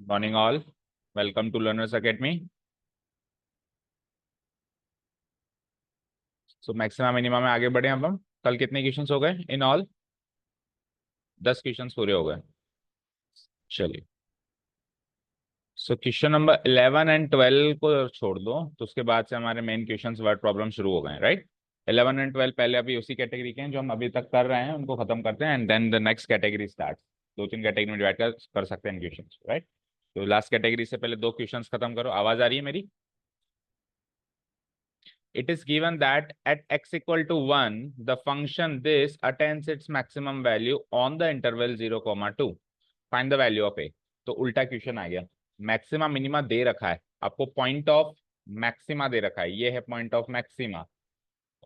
Morning all, welcome to learners academy. So maximum minimum में आगे बढ़े अब हम। कल कितने क्वेश्चंस हो गए इन ऑल? 10 क्वेश्चंस पूरे हो गए। चलिए, सो क्वेश्चन नंबर 11 एंड 12 को छोड़ दो, तो उसके बाद से हमारे मेन क्वेश्चंस वर्ड प्रॉब्लम शुरू हो गए, राइट। 11 एंड 12 पहले अभी उसी कैटेगरी के हैं जो हम अभी तक कर रहे हैं, उनको खत्म करते हैं and then the next category start. दो तीन कैटेगरी में डिवाइड कर सकते हैं क्वेश्चन, राइट। तो लास्ट कैटेगरी से पहले दो क्वेश्चंस खत्म करो। आवाज आ रही है मेरी? It is given that at x equal to 1, the function this attains its maximum value on the interval 0, 2. Find the value of a। तो उल्टा क्वेश्चन आ गया। मैक्सिमा मिनिमा दे रखा है आपको, पॉइंट ऑफ मैक्सिमा दे रखा है, ये है पॉइंट ऑफ मैक्सिमा।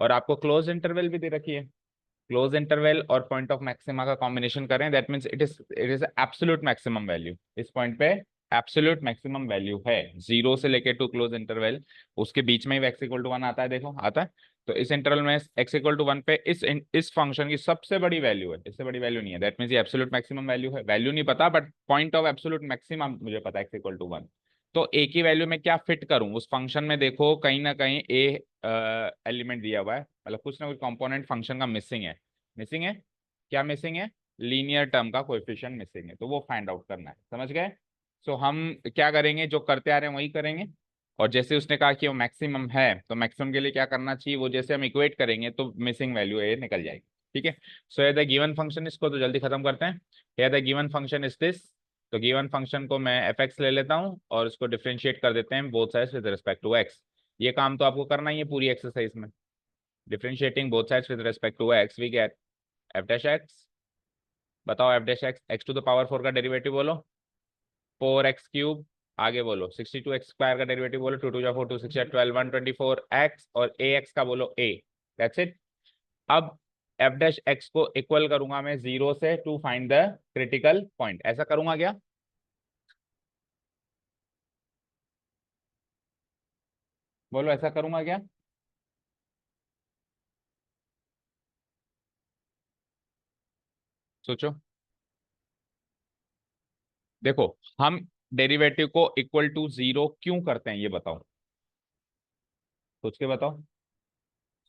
और आपको क्लोज इंटरवल भी दे रखी है। क्लोज इंटरवल और पॉइंट ऑफ मैक्सिमा का कॉम्बिनेशन करें, that means it is absolute maximum value. इस पॉइंट पे एब्सोल्यूट मैक्सिमम वैल्यू है, जीरो से लेके टू क्लोज इंटरवल। उसके बीच में ही एक्स इक्वल टू वन आता है, देखो आता है। तो इस इंटरवल में एक्स इक्वल टू वन पे इस फंक्शन की सबसे बड़ी वैल्यू है, इससे बड़ी वैल्यू नहीं है। दैट मींस ये एब्सोल्यूट मैक्सिमम वैल्यू है। वैल्यू नहीं पता but point of absolute maximum मुझे पता है, एक्स इक्वल टू वन। तो ए की वैल्यू में क्या फिट करूं उस फंक्शन में? देखो कहीं ना कहीं ए एलिमेंट दिया हुआ है, मतलब कुछ ना कुछ कंपोनेंट फंक्शन का मिसिंग है। मिसिंग है, क्या मिसिंग है? लीनियर टर्म का कोएफिशिएंट मिसिंग है, तो वो फाइंड आउट करना है, समझ गए। सो हम क्या करेंगे, जो करते आ रहे हैं वही करेंगे। और जैसे उसने कहा कि वो मैक्सिमम है, तो मैक्सिमम के लिए क्या करना चाहिए, वो जैसे हम इक्वेट करेंगे तो मिसिंग वैल्यू ए निकल जाएगी। ठीक है। सो ये द गिवन फंक्शन, इसको तो जल्दी खत्म करते हैं। ये the given function is this. तो गिवन फंक्शन को मैं एफ एक्स ले लेता हूँ और उसको डिफ्रेंशिएट कर देते हैं both sides with respect to X. ये काम तो आपको करना ही है पूरी एक्सरसाइज में। Differentiating both sides with respect to x, we get F dash x. बताओ f dash x, x to the power 4 का डेरिवेटिव बोलो, 4x³ आगे बोलो 62x² का डेरिवेटिव बोलो, 2 2 जा 4, 2 6 जा 12, 124x और ax का बोलो a। That's it. अब एफ डैश एक्स को इक्वल करूंगा मैं जीरो से to find the critical point, ऐसा करूंगा क्या? बोलो ऐसा करूंगा क्या? सोचो। देखो, हम डेरिवेटिव को इक्वल टू जीरो क्यों करते हैं ये बताओ, सोच के बताओ।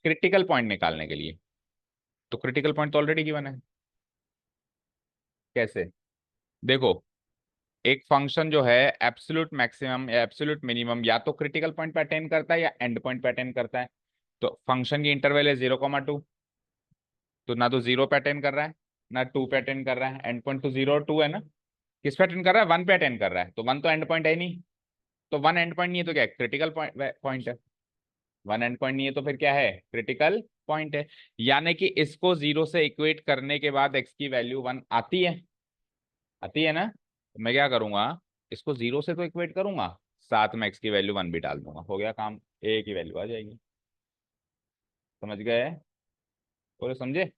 क्रिटिकल पॉइंट निकालने के लिए। तो क्रिटिकल पॉइंट तो ऑलरेडी गिवन है। कैसे? देखो, एक फंक्शन जो है एब्सोल्यूट मैक्सिमम या एब्सोल्यूट मिनिमम या तो क्रिटिकल पॉइंट पे अटेन करता है या एंड पॉइंट पे अटेन करता है। तो फंक्शन की इंटरवल है 0, 2। तो ना तो जीरो पे अटेन कर रहा है ना टू पे अटेन कर रहा है, एंड पॉइंट तो जीरो और टू है ना। किस पे अटेन कर रहा है? वन पे अटेन कर रहा है, तो वन तो एंड पॉइंट है नहीं। तो वन एंड पॉइंट नहीं है तो क्या क्रिटिकल पॉइंट है? वन एंड पॉइंट नहीं है तो फिर क्या है? क्रिटिकल पॉइंट है। यानी कि इसको जीरो से इक्वेट करने के बाद एक्स की वैल्यू वन आती है, आती है ना। तो मैं क्या करूंगा, इसको जीरो से तो इक्वेट करूंगा, साथ में एक्स की वैल्यू वन भी डाल दूंगा, हो गया काम, ए की वैल्यू आ जाएगी। समझ गए? बोले समझे?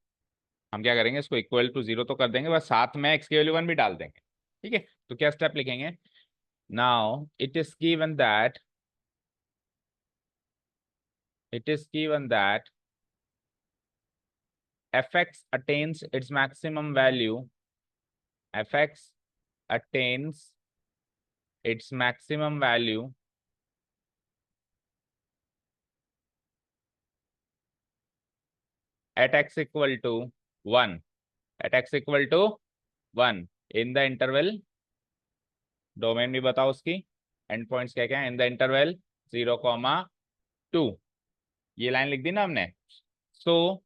हम क्या करेंगे, इसको इक्वल टू जीरो तो कर देंगे, बस साथ में एक्स की वैल्यू वन भी डाल देंगे। ठीक है। तो क्या स्टेप लिखेंगे? Now it is given that F x attains its maximum value, F x attains its maximum value at x equal to 1, at x equal to 1 in the interval, domain भी बताओ उसकी, एंड पॉइंट्स क्या क्या है in the interval 0, 2। ये line लिख दी ना हमने। सो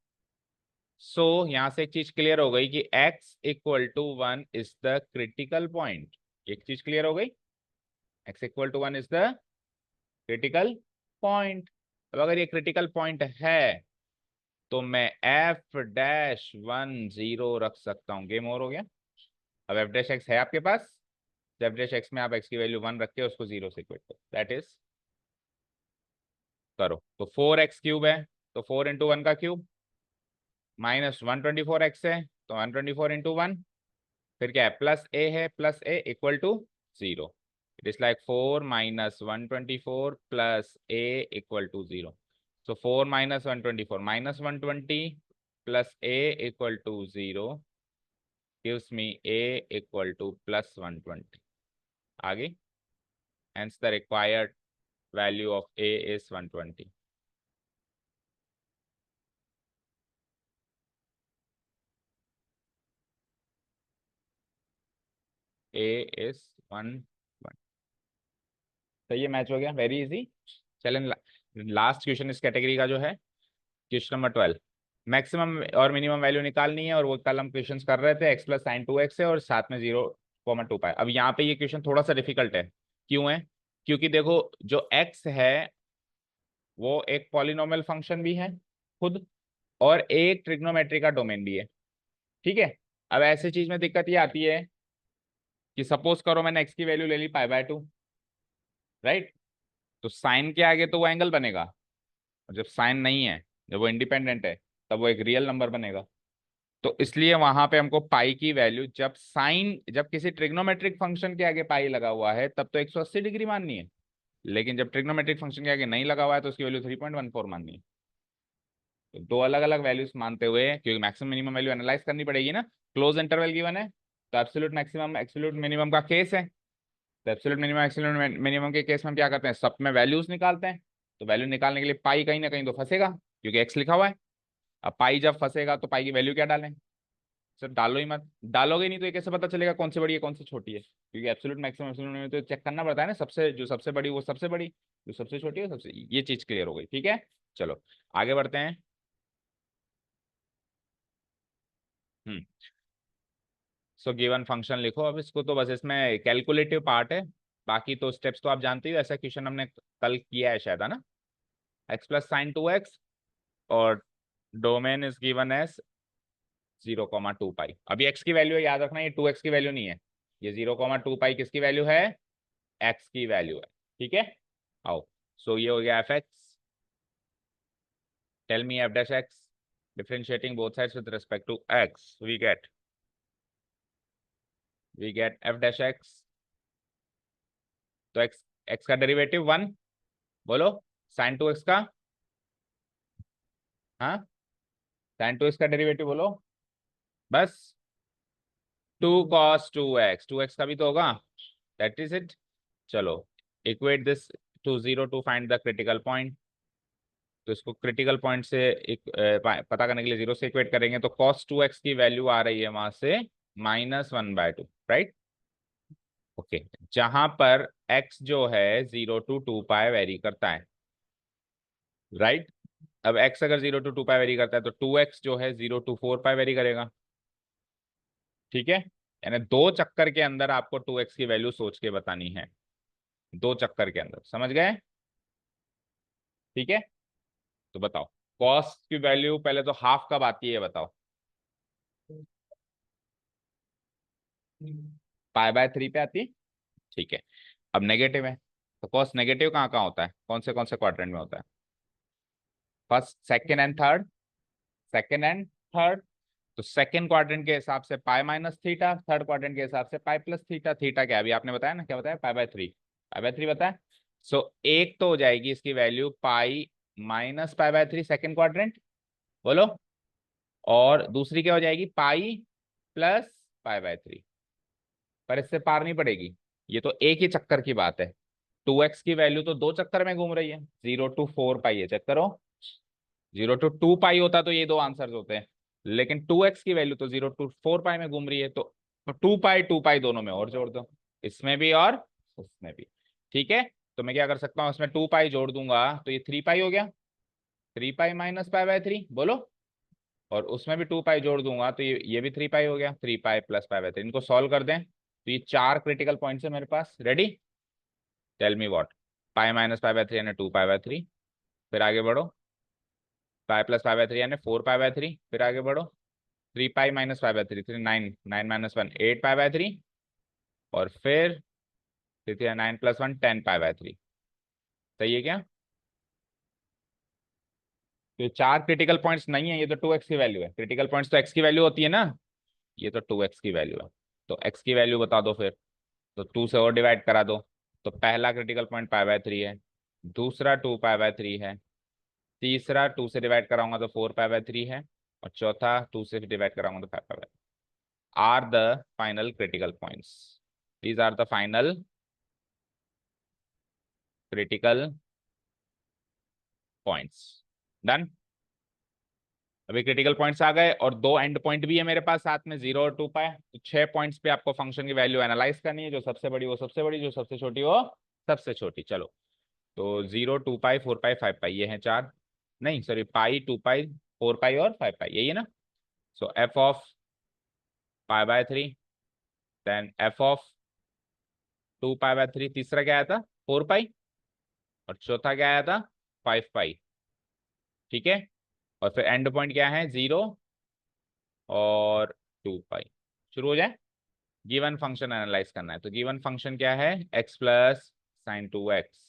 सो यहां से एक चीज क्लियर हो गई कि x equal to 1 is the critical point. एक चीज क्लियर हो गई, x equal to 1 is the critical point. अब अगर ये क्रिटिकल पॉइंट है तो मैं एफ डैश वन जीरो रख सकता हूँ, गेम ओवर हो गया। अब एफ डैश एक्स है आपके पास, एफ डैश एक्स में आप एक्स की वैल्यू वन रख के उसको जीरो से इक्वेट करो, दैट इज, करो तो 4x³ है, तो 4 × 1 का क्यूब माइनस 124x है, तो 124 × 1, फिर क्या है प्लस ए है, plus A equal to zero. It is like 4 - 124 plus A equal to zero. So 4 - 124 -120 plus a equal to 0 gives me a equal to plus 120. आगे, hence the required value of A is 120. A is 120. तो ये match हो गया, very easy. चलें, last question इस category का जो है क्वेश्चन नंबर 12। मैक्सिमम और मिनिमम वैल्यू निकालनी है, और वो कल हम क्वेश्चन कर रहे थे, x प्लस साइन 2x है और साथ में 0,2 पाई। अब यहाँ पे ये क्वेश्चन थोड़ा सा डिफिकल्ट है। क्यों है? क्योंकि देखो, जो x है वो एक पॉलिनोमियल फंक्शन भी है खुद, और एक ट्रिग्नोमेट्री का डोमेन भी है। ठीक है। अब ऐसी चीज में दिक्कत ये आती है कि सपोज करो मैंने x की वैल्यू ले ली π/2, राइट? तो साइन के आगे तो वो एंगल बनेगा, और जब साइन नहीं है, जब वो इंडिपेंडेंट है, तब वो एक रियल नंबर बनेगा। तो इसलिए वहां पे हमको पाई की वैल्यू, जब किसी ट्रिग्नोमेट्रिक फंक्शन के आगे पाई लगा हुआ है तब तो 180 डिग्री माननी है, लेकिन जब ट्रिग्नोमेट्रिक फंक्शन के आगे नहीं लगा हुआ है तो उसकी वैल्यू 3.14 माननी है। तो दो अलग अलग वैल्यूज मानते हुए, क्योंकि मैक्सिमम मिनिमम वैल्यू एनालाइज करनी पड़ेगी ना, क्लोज इंटरवल गिवन है, तो एब्सोल्यूट मैक्सिमम एब्सोल्यूट मिनिमम का केस है। तो एब्सोल्यूट मिनिमम एब्सोल्यूट मिनिमम के केस में हम क्या करते हैं, सब में वैल्यूज निकालते हैं। तो वैल्यू निकालने के लिए पाई कहीं ना कहीं तो फंसेगा, क्योंकि एक्स लिखा हुआ है। अब पाई जब फंसेगा तो पाई की वैल्यू क्या डालें? सर डालो ही मत, डालोगे नहीं तो ये कैसे पता चलेगा कौन सी बड़ी है कौन सी छोटी है? क्योंकि एब्सोल्यूट मैक्सिमम एब्सोल्यूट मिनिमम तो चेक करना पड़ता है ना, जो सबसे बड़ी वो सबसे बड़ी, जो सबसे छोटी है सबसे, ये चीज क्लियर हो गई। ठीक है, चलो आगे बढ़ते हैं। हम्म। सो गिवन फंक्शन लिखो। अब इसको तो बस इसमें कैलकुलेटिव पार्ट है, बाकी तो स्टेप्स तो आप जानते ही हो, ऐसा क्वेश्चन हमने कल किया है शायद, है ना? x प्लस साइन 2x, और डोमेन इज गिवन एज 0,2 पाई। अभी x की वैल्यू है, याद रखना, ये 2x की वैल्यू नहीं है, ये 0,2 पाई किसकी वैल्यू है? x की वैल्यू है। ठीक है, आओ। सो ये हो गया F X. Tell me F dash X, differentiating both sides with respect to x, we get F dash X. तो x का डेरिवेटिव 1, बोलो। साइन 2x का, हाँ, साइन 2x का डेरिवेटिव बोलो बस। 2 cos 2x, 2x का भी तो होगा, दैट इज इट। चलो, equate this to 0 to find the critical point. तो इसको क्रिटिकल पॉइंट से पता करने के लिए 0 से इक्वेट करेंगे, तो cos 2x की वैल्यू आ रही है वहां से -1/2, राइट? ओके, जहां पर x जो है 0 to 2 पाई वेरी करता है, राइट? अब x अगर 0 to 2 पाई वेरी करता है तो 2x जो है 0 to 4 पाई वेरी करेगा। ठीक है, यानी दो चक्कर के अंदर आपको 2x की वैल्यू सोच के बतानी है, दो चक्कर के अंदर, समझ गए? ठीक है, तो बताओ, कॉस की वैल्यू पहले तो हाफ कब आती है बताओ? π/3 पे आती है। ठीक है, अब नेगेटिव है, तो कॉस नेगेटिव कहाँ कहाँ होता है, कौन से क्वाड्रेंट में होता है? First, second and third, second and third. तो सेकंड क्वाड्रेंट के हिसाब से π-θ, थर्ड क्वाड्रेंट के हिसाब से π+θ। थीटा क्या, अभी आपने बताया ना, क्या बताया? π/3, π/3 बताया। सो एक तो हो जाएगी इसकी वैल्यू π-π/3 सेकंड क्वाड्रेंट, बोलो। और दूसरी क्या हो जाएगी? π+π/3। पर इससे पार नहीं पड़ेगी, ये तो एक ही चक्कर की बात है। 2x की वैल्यू तो दो चक्कर में घूम रही है, 0 to 4 पाई है, चेक करो। 0 to 2 पाई होता तो ये दो आंसर्स होते हैं, लेकिन 2x की वैल्यू तो 0 to 4 पाई में घूम रही है, तो 2 पाई दोनों में और जोड़ दो, इसमें भी और उसमें भी। ठीक है, तो मैं क्या कर सकता हूँ, इसमें 2 पाई जोड़ दूंगा तो ये 3 पाई हो गया, 3 पाई - π/3, बोलो। और उसमें भी 2 पाई जोड़ दूंगा तो ये भी 3 पाई हो गया, 3 पाई + π/3। इनको सॉल्व कर दें तो ये चार क्रिटिकल पॉइंट्स है मेरे पास, रेडी? Tell me what. π - π/3 यानी 2 पाई/3, फिर आगे बढ़ो। π + π/3 यानी 4 पाई/3, फिर आगे बढ़ो। 3 पाई - π/3, 9, 9 - 1 8 पाई/3, और फिर 9 + 1 10 पाई/3। सही है क्या? तो ये चार क्रिटिकल पॉइंट्स नहीं है, ये तो 2x की वैल्यू है। क्रिटिकल पॉइंट्स तो x की वैल्यू होती है ना, ये तो 2x की वैल्यू है। तो x की वैल्यू बता दो फिर, तो 2 से और डिवाइड करा दो। तो पहला क्रिटिकल पॉइंट π/3 है, दूसरा 2 π/3 है, तीसरा 2 से डिवाइड कराऊंगा तो 4 π/3 है, और चौथा 2 से डिवाइड कराऊंगा तो 5 π/3। Are the final critical points, these are the final critical points. Done. अभी क्रिटिकल पॉइंट्स आ गए और दो एंड पॉइंट भी है मेरे पास साथ में 0 और 2 पाए। तो 6 पॉइंट्स पे आपको फंक्शन की वैल्यू एनालाइज करनी है, जो सबसे बड़ी वो सबसे बड़ी, जो सबसे छोटी वो सबसे छोटी। चलो, तो 0, 2 पाई, 4 पाई, 5 पाई, ये है चार, नहीं सॉरी, पाई, 2 पाई, 4 पाई और 5 पाई, यही है ना। So f of pi by 3, then f of 2 pi by 3, तीसरा क्या आया था 4 पाई, और चौथा क्या आया था 5 पाई। ठीक है, और फिर एंड पॉइंट क्या है 0 और 2 पाई। शुरू हो जाए। गिवन फंक्शन एनालाइज करना है, तो गिवन फंक्शन क्या है x प्लस साइन 2x।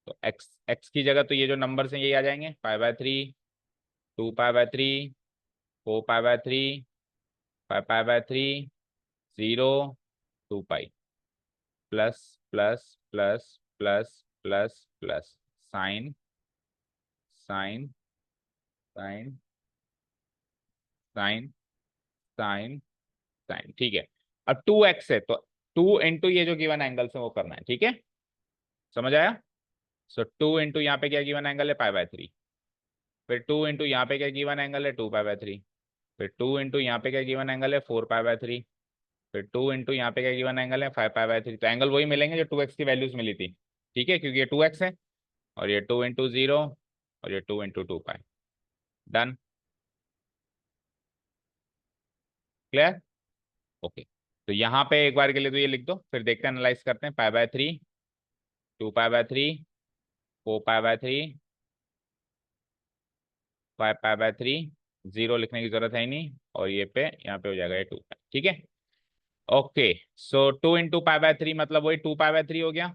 तो x की जगह तो ये जो नंबर हैं यही आ जाएंगे, pi by 3, 2 pi by 3, 4 pi by 3, 5 pi by 3, 0, 2 pi, plus plus plus plus plus plus sine sine sine sine sine sine. ठीक है, अब 2x है तो 2 इंटू ये जो गिवन एंगल है वो करना है। ठीक है, समझ आया। सो 2 इंटू यहाँ पे क्या गिवन एंगल है पाई बाय 3, फिर 2 इंटू यहाँ पे क्या गिवन एंगल है 2 पाई बाय 3, फिर 2 इंटू यहाँ पे क्या गिवन एंगल है 4 पाई बाय 3, फिर 2 इंटू यहाँ पे क्या गिवन एंगल है 5 पाई बाय 3। तो एंगल वही मिलेंगे जो 2x की वैल्यूज मिली थी। ठीक है, क्योंकि ये 2x है और ये 2 इंटू 0 और ये 2 इंटू 2 पाई। डन। क्लियर। ओके, तो यहाँ पे एक बार के लिए तो ये लिख दो, फिर देखते हैं एनालाइज करते हैं। पाई by 3, 2 pi by 3, 4 pi by 3, 5 pi by 3, 0 लिखने की जरूरत है ही नहीं, और ये पे यहाँ पे हो जाएगा ये 2 पाई। ठीक है, okay. So 2 into pi by 3 मतलब वही 2 पाई बाय 3 हो गया।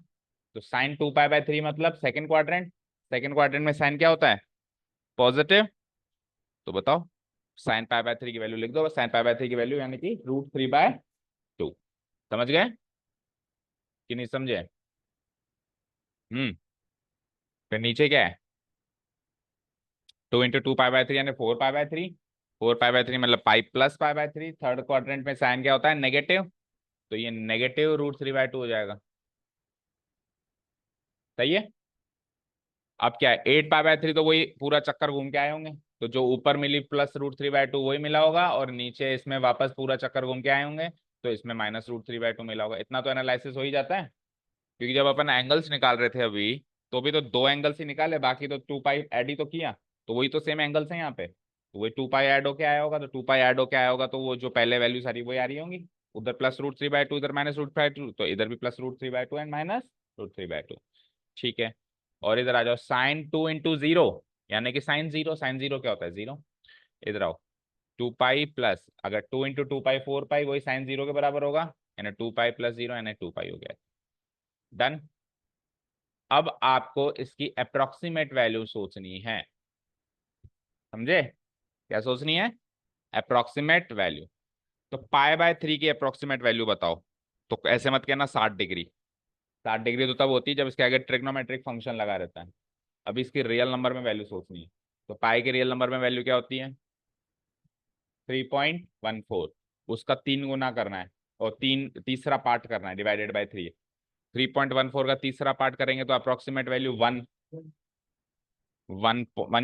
तो साइन 2 पाई बाय 3 मतलब सेकंड क्वाड्रेंट, सेकंड क्वाड्रेंट में साइन क्या होता है पॉजिटिव। तो बताओ, साइन पाई बाय 3 की वैल्यू लिख दो, साइन पाई बाय 3 की वैल्यू यानी कि √3/2। समझ गए कि नहीं समझे। फिर नीचे क्या है 2 इंटू 2 पाई बाय 3 यानी 4 पाई बाय 3, 4 पाई बाय 3 मतलब pi plus pi by 3। Third quadrant में साइन क्या होता है नेगेटिव, तो ये नेगेटिव √3/2 हो जाएगा। सही है। अब क्या है 8 पाई बाय 3, तो वही पूरा चक्कर घूम के आए होंगे, तो जो ऊपर मिली प्लस √3/2 वही मिला होगा, और नीचे इसमें वापस पूरा चक्कर घूम के आए होंगे, तो इसमें माइनस √3/2 मिला होगा। इतना तो एनालिसिस हो ही जाता है, क्योंकि जब अपन एंगल्स निकाल रहे थे अभी, तो भी तो दो एंगल्स ही निकाले, बाकी तो 2 पाई ऐड ही तो किया, तो वही तो सेम एंगल्स हैं यहाँ पे, तो वही 2 पाई ऐड होके आया होगा। तो 2 पाई ऐड होके आया होगा, तो वो जो पहले वैल्यू सारी वही आ रही होंगी, उधर प्लस √3/2, इधर माइनस √3/2, तो इधर भी प्लस √3/2 एंड माइनस √3/2। ठीक है, और इधर आ जाओ साइन 2 इंटू 0 यानी कि साइन 0, साइन 0 क्या होता है 0। इधर आओ 2 पाई प्लस, अगर 2 इंटू 2 पाई 4 पाई, वही साइन 0 के बराबर होगा, यानी 2 पाई प्लस 0 यानी 2 पाई हो गया। डन। अब आपको इसकी अप्रोक्सीमेट वैल्यू सोचनी है, समझे क्या सोचनी है अप्रोक्सीमेट वैल्यू। तो पाई बाय 3 की अप्रोक्सीमेट वैल्यू बताओ, तो ऐसे मत कहना 60 डिग्री, 60 डिग्री तो तब होती है जब इसके आगे ट्रिग्नोमेट्रिक फंक्शन लगा रहता है। अभी इसकी रियल नंबर में वैल्यू सोचनी है, तो पाई के रियल नंबर में वैल्यू क्या होती है 3.14, उसका 3 गुना करना है, और तीसरा पार्ट करना है डिवाइडेड बाय 3। 3.14 का तीसरा पार्ट करेंगे तो अप्रोक्सीमेट वैल्यू 1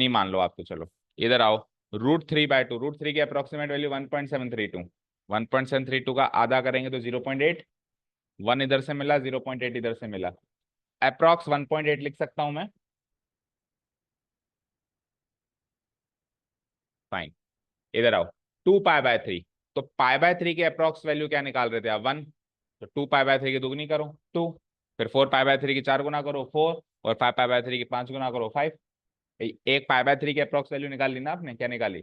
ही मान लो आप, तो चलो इधर आओ √3/2, √3 की अप्रोक्सीमेट वैल्यू 1.732, 1.732 का आधा करेंगे तो 0.8, 1 इधर से मिला 0.8 इधर से मिला, अप्रोक्स 1.8 लिख सकता हूं मैं। फाइन, इधर आओ 2 पाई बाय 3, तो पाई बाय 3 की अप्रोक्स वैल्यू क्या निकाल रहे थे आप 1, तो 2 पाई बाय 3 की दुगनी करो 2, फिर 4 पाई बाय 3 की 4 गुना करो 4, और 5 पाई बाय 3 की 5 गुना करो 5। एक पाई बाय 3 की अप्रोक्स वैल्यू निकाल ली ना आपने, क्या निकाली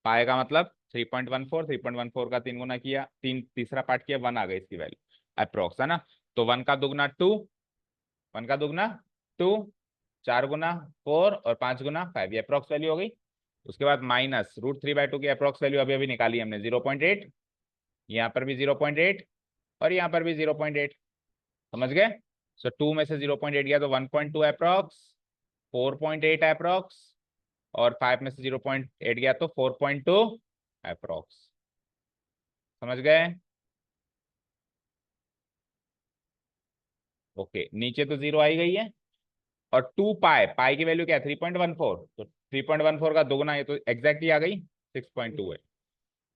पाई का मतलब 3.14, 3.14 का 3 गुना किया, तीसरा पार्ट किया 1 आ गई इसकी वैल्यू अप्रोक्स, है ना। तो 1 का दुगना 2, 1 का दुगना 2, 4 गुना 4 और 5 गुना 5, ये अप्रोक्स वैल्यू हो गई। उसके बाद माइनस √3/2 की अप्रोक्स वैल्यू अभी अभी निकाली हमने 0.8, यहाँ पर भी 0.8 और यहाँ पर भी 0.8। समझ गए। सो 2 में से 0.8 गया तो 1.2 अप्रोक्स, 4.8 अप्रोक्स, और 5 में से 0.8 गया तो 4.2 अप्रोक्स। समझ गए। ओके, नीचे तो 0 आई गई है, और 2 पाई, पाई की वैल्यू क्या है 3.14, तो 3.14 का दोगुना, ये तो एग्जैक्टली आ गई 6.2 है।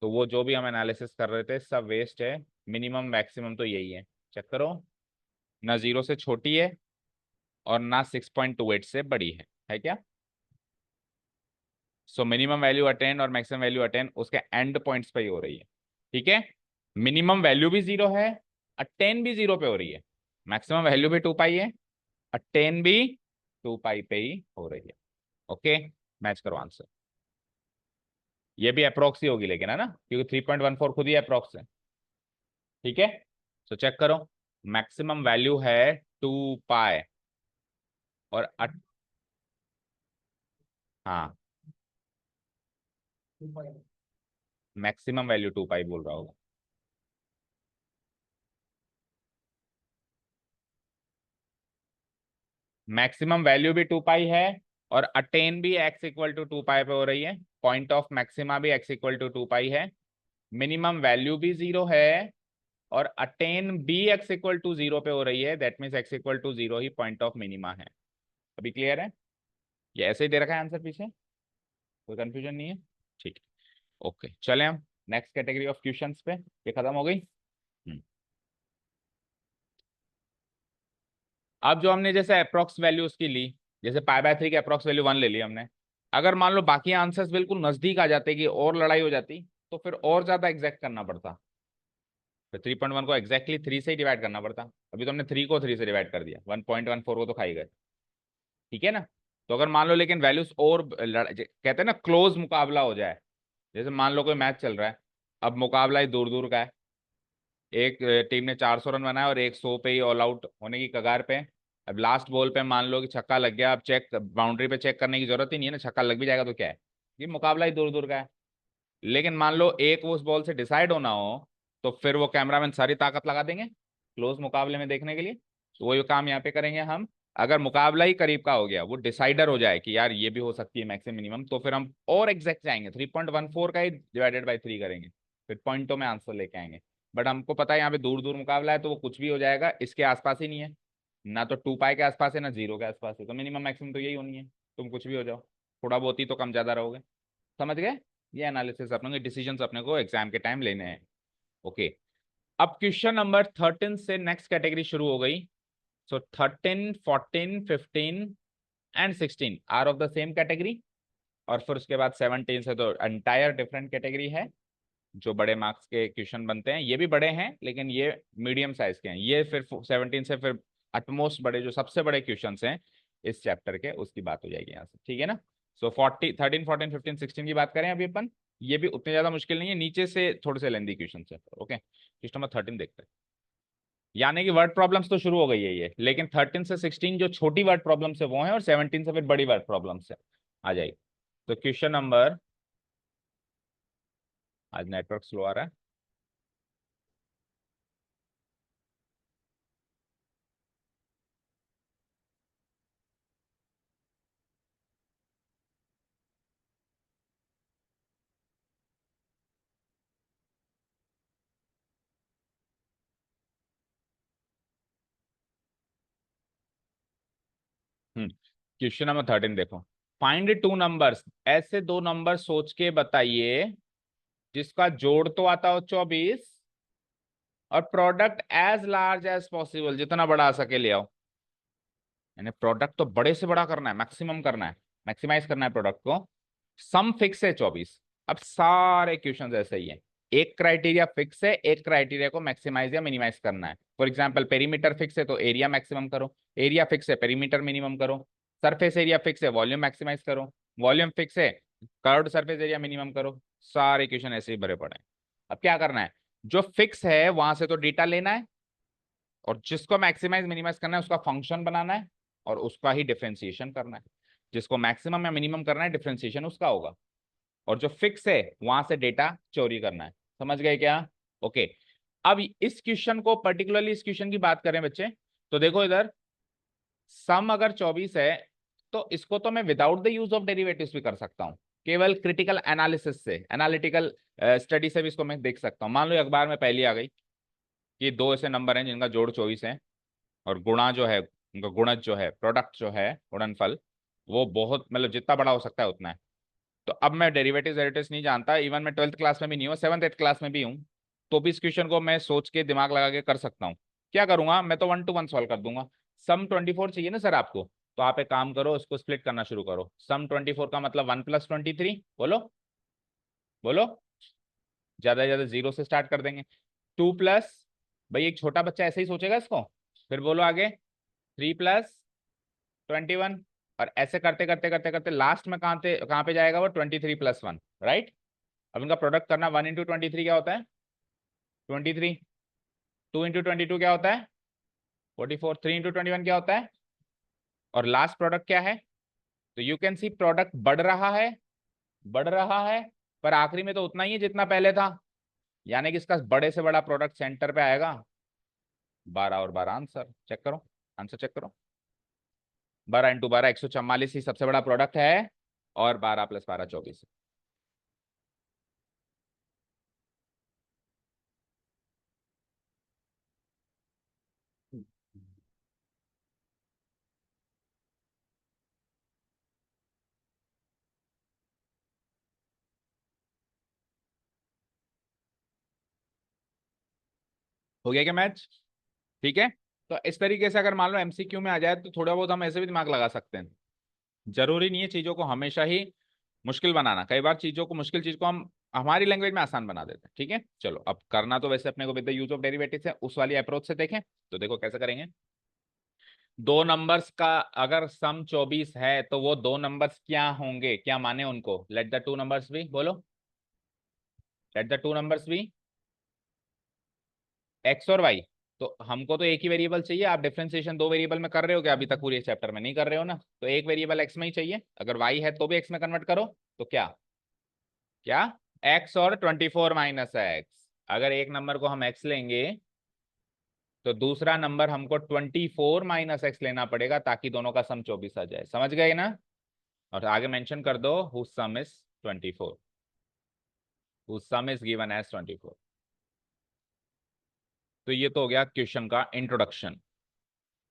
तो वो जो भी हम एनालिसिस कर रहे थे सब वेस्ट है, मिनिमम मैक्सिमम तो यही है। चेक करो, ना 0 से छोटी है और ना 6.28 से बड़ी है क्या? सो मिनिमम वैल्यू अटेन और मैक्सिमम वैल्यू अटेन उसके एंड पॉइंट्स पे ही हो रही है। ठीक है, मिनिमम वैल्यू भी 0 है, अटेन भी 0 पे हो रही है, मैक्सिमम वैल्यू भी 2 पाई है, अटेन भी 2 पाई पे ही हो रही है। ओके, मैच करो आंसर। ये भी अप्रोक्स ही होगी लेकिन, है ना, क्योंकि 3.14 खुद ही अप्रोक्स है। ठीक है, तो चेक करो, मैक्सिमम वैल्यू है 2 पाई और हाँ, मैक्सिमम वैल्यू 2 पाई बोल रहा होगा। मैक्सिमम वैल्यू भी 2 पाई है, और अटेन भी x इक्वल टू 2 पाई पे हो रही है, पॉइंट ऑफ मैक्सिमा भी x इक्वल टू 2 पाई है, मिनिमम वैल्यू भी 0 है, और अटेन भी x इक्वल टू 0 पे हो रही है, that means x equal to 0 ही पॉइंट ऑफ मिनिमा है। अभी क्लियर है? ये ऐसे ही दे रखा है आंसर पीछे, कोई कंफ्यूजन नहीं है? ठीक है, ओके, चले हम नेक्स्ट कैटेगरी ऑफ क्वेश्चंस पे। ये खत्म हो गई। अब जो हमने जैसे अप्रोक्स वैल्यू उसकी ली, जैसे पाई/3 की अप्रोक्स वैल्यू 1 ले ली हमने, अगर मान लो बाकी आंसर्स बिल्कुल नजदीक आ जाते कि और लड़ाई हो जाती, तो फिर और ज्यादा एग्जैक्ट करना पड़ता, फिर 3.1 को एग्जैक्टली 3 से ही डिवाइड करना पड़ता। अभी तो हमने 3 को 3 से डिवाइड कर दिया, 1.14 को तो खाई गए। ठीक है ना? तो अगर मान लो लेकिन वैल्यूज और कहते हैं ना क्लोज मुकाबला हो जाए, जैसे मान लो कोई मैच चल रहा है, अब मुकाबला ही दूर दूर का है, एक टीम ने 400 रन बनाया और एक 100 पे ही ऑल आउट होने की कगार पे। अब लास्ट बॉल पे मान लो कि छक्का लग गया, अब चेक बाउंड्री पे चेक करने की जरूरत ही नहीं है ना, छक्का लग भी जाएगा तो क्या है, ये मुकाबला ही दूर दूर का है। लेकिन मान लो एक वो उस बॉल से डिसाइड होना हो, तो फिर वो कैमरामैन सारी ताकत लगा देंगे क्लोज मुकाबले में देखने के लिए। तो वही काम यहाँ पे करेंगे हम। अगर मुकाबला ही करीब का हो गया, वो डिसाइडर हो जाए कि यार ये भी हो सकती है मैक्सिमम मिनिमम, तो फिर हम और एग्जैक्ट जाएंगे, 3.14 का ही डिवाइडेड बाई 3 करेंगे, फिर पॉइंटों में आंसर लेके आएंगे। बट हमको पता है यहाँ पे दूर दूर मुकाबला है, तो वो कुछ भी हो जाएगा, इसके आसपास ही नहीं है, ना तो 2 पाई के आसपास है ना 0 के आसपास है, तो मिनिमम मैक्सिमम तो यही होनी है। तुम कुछ भी हो जाओ, थोड़ा बहुत ही तो कम ज्यादा रहोगे। समझ गए? ये एनालिसिस अपने को, डिसीजन अपने को एग्जाम के टाइम लेने हैं। ओके, अब क्वेश्चन नंबर 13 से नेक्स्ट कैटेगरी शुरू हो गई। So 13, 14, 15 and 16 are of the same category, और फिर उसके बाद 17 से तो एंटायर डिफरेंट कैटेगरी है। जो बड़े मार्क्स के क्वेश्चन बनते हैं, ये भी बड़े हैं लेकिन ये मीडियम साइज के हैं, ये फिर 17 से फिर अटमोस्ट बड़े, जो सबसे बड़े क्वेश्चन हैं इस चैप्टर के, उसकी बात हो जाएगी यहाँ से। ठीक है ना? सो 13, 14, 15, 16 की बात करें अभी अपन, ये भी उतने ज्यादा मुश्किल नहीं है, नीचे से थोड़े से लेंदी क्वेश्चन है। ओके, क्वेश्चन नंबर 13 देखते हैं। यानी कि वर्ड प्रॉब्लम्स तो शुरू हो गई है ये, लेकिन 13 से 16 जो छोटी वर्ड प्रॉब्लम्स है वो है, और 17 से फिर बड़ी वर्ड प्रॉब्लम्स है, आ जाएगी। तो क्वेश्चन नंबर, आज नेटवर्क स्लो आ रहा है। क्वेश्चन नंबर 13 देखो, फाइंड टू नंबर्स, ऐसे दो नंबर सोच के बताइए जिसका जोड़ तो आता हो 24 और product as large as possible, जितना बड़ा आ सके ले आओ। यानी प्रोडक्ट तो बड़े से बड़ा करना है, मैक्सिमम करना है, मैक्सिमाइज करना है प्रोडक्ट को। सम फिक्स है 24। अब सारे क्वेश्चन ऐसे ही है, एक क्राइटेरिया फिक्स है, एक क्राइटेरिया को मैक्सिमाइज या मिनिमाइज करना है। फॉर एग्जाम्पल पेरीमीटर फिक्स है तो एरिया मैक्सिमम करो, एरिया फिक्स है पेरीमीटर मिनिमम करो, सरफेस एरिया फिक्स है वॉल्यूम मैक्सिमाइज करो, वॉल्यूम फिक्स है कर्व्ड सरफेस एरिया मिनिमम करो। सारे क्वेश्चन ऐसे ही भरे पड़े हैं। अब क्या करना है, जो फिक्स है वहां से तो डेटा लेना है, और जिसको मैक्सिमाइज मिनिमाइज करना है उसका फंक्शन बनाना है, और उसका ही डिफरेंशिएशन करना है। जिसको मैक्सिमम या मिनिमम करना है, डिफरेंशिएशन उसका होगा, और जो फिक्स है वहां से डेटा चोरी करना है। समझ गए क्या? ओके, अब इस क्वेश्चन को पर्टिकुलरली, इस क्वेश्चन की बात करें बच्चे, तो देखो इधर सम अगर 24 है, तो इसको तो मैं without the use of derivatives भी कर सकता हूं, केवल क्रिटिकल एनालिसिस से, एनालिटिकल स्टडी से भी इसको मैं देख सकता हूं। मान लो अखबार में पहली आ गई कि दो ऐसे नंबर हैं जिनका जोड़ 24 है, और गुणा जो है, उनका गुणज जो है, प्रोडक्ट जो है, गुणनफल, वो बहुत मतलब जितना बड़ा हो सकता है उतना है। तो अब मैं डेरिवेटिव डेरिवेटिव्स नहीं जानता, इवन मैं 12th क्लास में भी नहीं हूँ, 7th 8th क्लास में भी हूँ, तो भी इस क्वेश्चन को मैं सोच के दिमाग लगा के कर सकता हूँ। क्या करूंगा मैं, तो 1 to 1 सॉल्व कर दूंगा। सम 24 चाहिए ना सर आपको, तो आप एक काम करो, उसको स्प्लिट करना शुरू करो। सम 24 का मतलब 1 + 23, बोलो बोलो, ज्यादा से ज्यादा जीरो से स्टार्ट कर देंगे। 2 प्लस, भाई एक छोटा बच्चा ऐसे ही सोचेगा इसको, फिर बोलो आगे 3 + 21, और ऐसे करते करते करते करते लास्ट में कहाँ पे जाएगा वो, 23 + 1, राइट। अब इनका प्रोडक्ट करना, 1 × 23 क्या होता है, 23। 2 × 22 क्या होता है, 44। 3 × 21 क्या होता है, और लास्ट प्रोडक्ट क्या है। तो यू कैन सी प्रोडक्ट बढ़ रहा है, बढ़ रहा है, पर आखिरी में तो उतना ही है जितना पहले था, यानी कि इसका बड़े से बड़ा प्रोडक्ट सेंटर पे आएगा। 12 और 12 आंसर चेक करो, आंसर चेक करो। 12 × 12 144 ही सबसे बड़ा प्रोडक्ट है, और 12 + 12 24। हो गया क्या मैच, ठीक है। तो इस तरीके से अगर मान लो एमसीक्यू में आ जाए तो थोड़ा बहुत हम ऐसे भी दिमाग लगा सकते हैं। जरूरी नहीं है चीजों को हमेशा ही मुश्किल बनाना, कई बार चीजों को, मुश्किल चीज को हम हमारी लैंग्वेज में आसान बना देते हैं, ठीक है। चलो अब करना तो वैसे अपने को with the use of derivatives है, उस वाली अप्रोच से देखें। तो देखो कैसे करेंगे। दो नंबर्स का अगर सम 24 है तो वो दो नंबर्स क्या होंगे, क्या माने उनको, let the two numbers be, बोलो, let the two numbers be x और वाई। तो हमको तो एक ही वेरिएबल चाहिए, आप डिफरेंशिएशन दो वेरिएबल में कर रहे हो क्या अभी तक, पूरे चैप्टर में नहीं कर रहे हो ना, तो एक वेरिएबल एक्स में ही चाहिए, अगर वाई है तो भी एक्स में कन्वर्ट करो। तो क्या, क्या, एक्स और 24 - एक्स। अगर एक नंबर को हम एक्स लेंगे तो दूसरा नंबर हमको 24 - एक्स लेना पड़ेगा, ताकि दोनों का सम 24 आ जाए, समझ गए ना। और आगे मेंशन कर दो whose sum is 24, whose sum is given as 24। तो ये तो हो गया क्वेश्चन का इंट्रोडक्शन।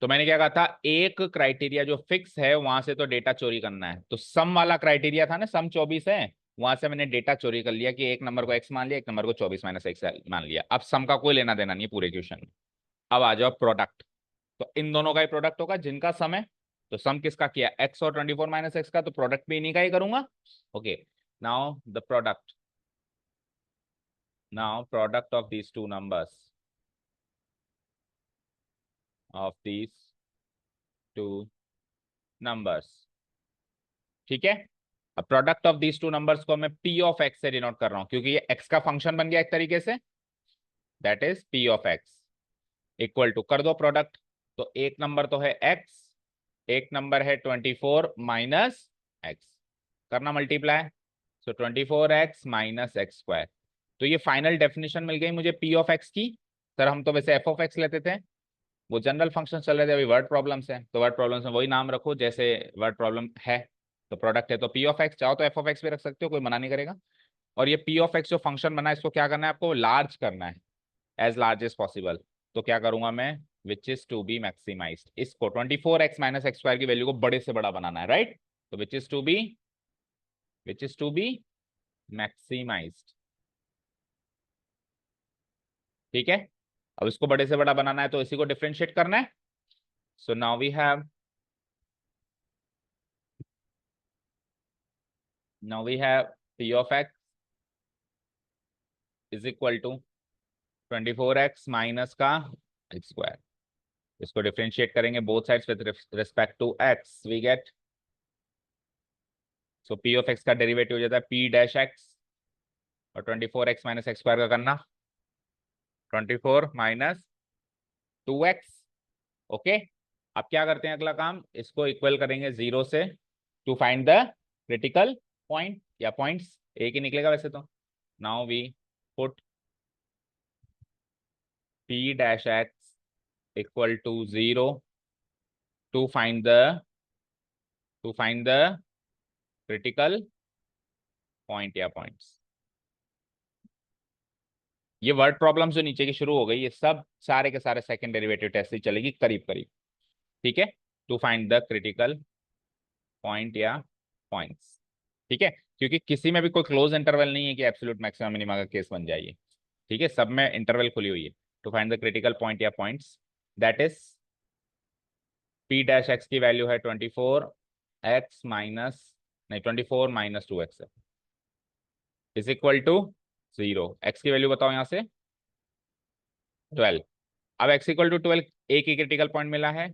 तो मैंने क्या कहा था, एक क्राइटेरिया जो फिक्स है वहां से तो डेटा चोरी करना है, तो सम वाला क्राइटेरिया था ना, सम 24 है, वहां से मैंने डेटा चोरी कर लिया कि एक नंबर को एक्स मान लिया, एक नंबर को 24 - एक्स मान लिया। अब सम का कोई लेना देना नहीं है पूरे क्वेश्चन में। अब आ जाओ प्रोडक्ट, तो इन दोनों का ही प्रोडक्ट होगा जिनका सम है। तो सम किसका किया, एक्स और 24 - एक्स का, तो प्रोडक्ट भी इन्हीं का ही करूंगा। Okay, now the product, now product of these two numbers, of these two numbers, ठीक है। अब product of these two numbers को मैं पी ऑफ एक्स से डिनोट कर रहा हूं, क्योंकि ये एक्स का फंक्शन बन गया एक तरीके से, that is P of X equal to, कर दो प्रोडक्ट। तो एक नंबर तो है एक्स, एक नंबर है 24 - एक्स, करना मल्टीप्लाई, सो 24x - x²। तो ये फाइनल डेफिनेशन मिल गई मुझे पी ऑफ एक्स की। सर हम तो वैसे एफ ऑफ एक्स लेते थे, वो जनरल फंक्शन चल रहे थे, अभी वर्ड प्रॉब्लम्स है तो वर्ड प्रॉब्लम्स में वही नाम रखो जैसे वर्ड प्रॉब्लम है। तो प्रोडक्ट है तो पी ऑफ एक्स, चाहो तो एफ ऑफ एक्स भी रख सकते हो, कोई मना नहीं करेगा। और ये पी ऑफ एक्स जो फंक्शन बना है इसको क्या करना है आपको, लार्ज करना है, एज लार्ज एज पॉसिबल। तो क्या करूंगा मैं, which is to be maximized, इसको 24x - x² की वैल्यू को बड़े से बड़ा बनाना है, राइट। तो which is to be, which is to be maximized, ठीक है। अब इसको बड़े से बड़ा बनाना है तो इसी को डिफरेंशिएट करना है। So now we have, now we have p of x is equal to 24x minus का x²। इसको डिफरेंशिएट करेंगे both sides with respect to x, we get, so p of x का डेरिवेटिव हो जाता है p dash x, और 24x - x² का करना 24 - 2x, ओके। अब क्या करते हैं अगला काम, इसको इक्वल करेंगे 0 से, to find the critical point, या पॉइंट्स एक ही निकलेगा वैसे तो। Now we put p dash x equal to 0 to find the, to find the critical point या पॉइंट्स। ये वर्ड प्रॉब्लम जो नीचे की शुरू हो गई, ये सब सारे के सारे सेकंड डेरिवेटिव टेस्ट ही चलेगी करीब करीब। ठीक है, to find the critical point या पॉइंट्स। ठीक है, क्योंकि किसी में भी कोई क्लोज इंटरवल नहीं है कि एब्सोल्यूट मैक्सिमम मिनिमा का केस बन जाइए। ठीक है, सब में इंटरवल खुली हुई है। To find the critical point या points, that is p dash x की वैल्यू है 24 एक्स माइनस, नहीं 24 - 2x is equal to 0। X की वैल्यू बताओ यहाँ से 12। अब एक्स इक्वल टू 12 एक ही क्रिटिकल पॉइंट मिला है।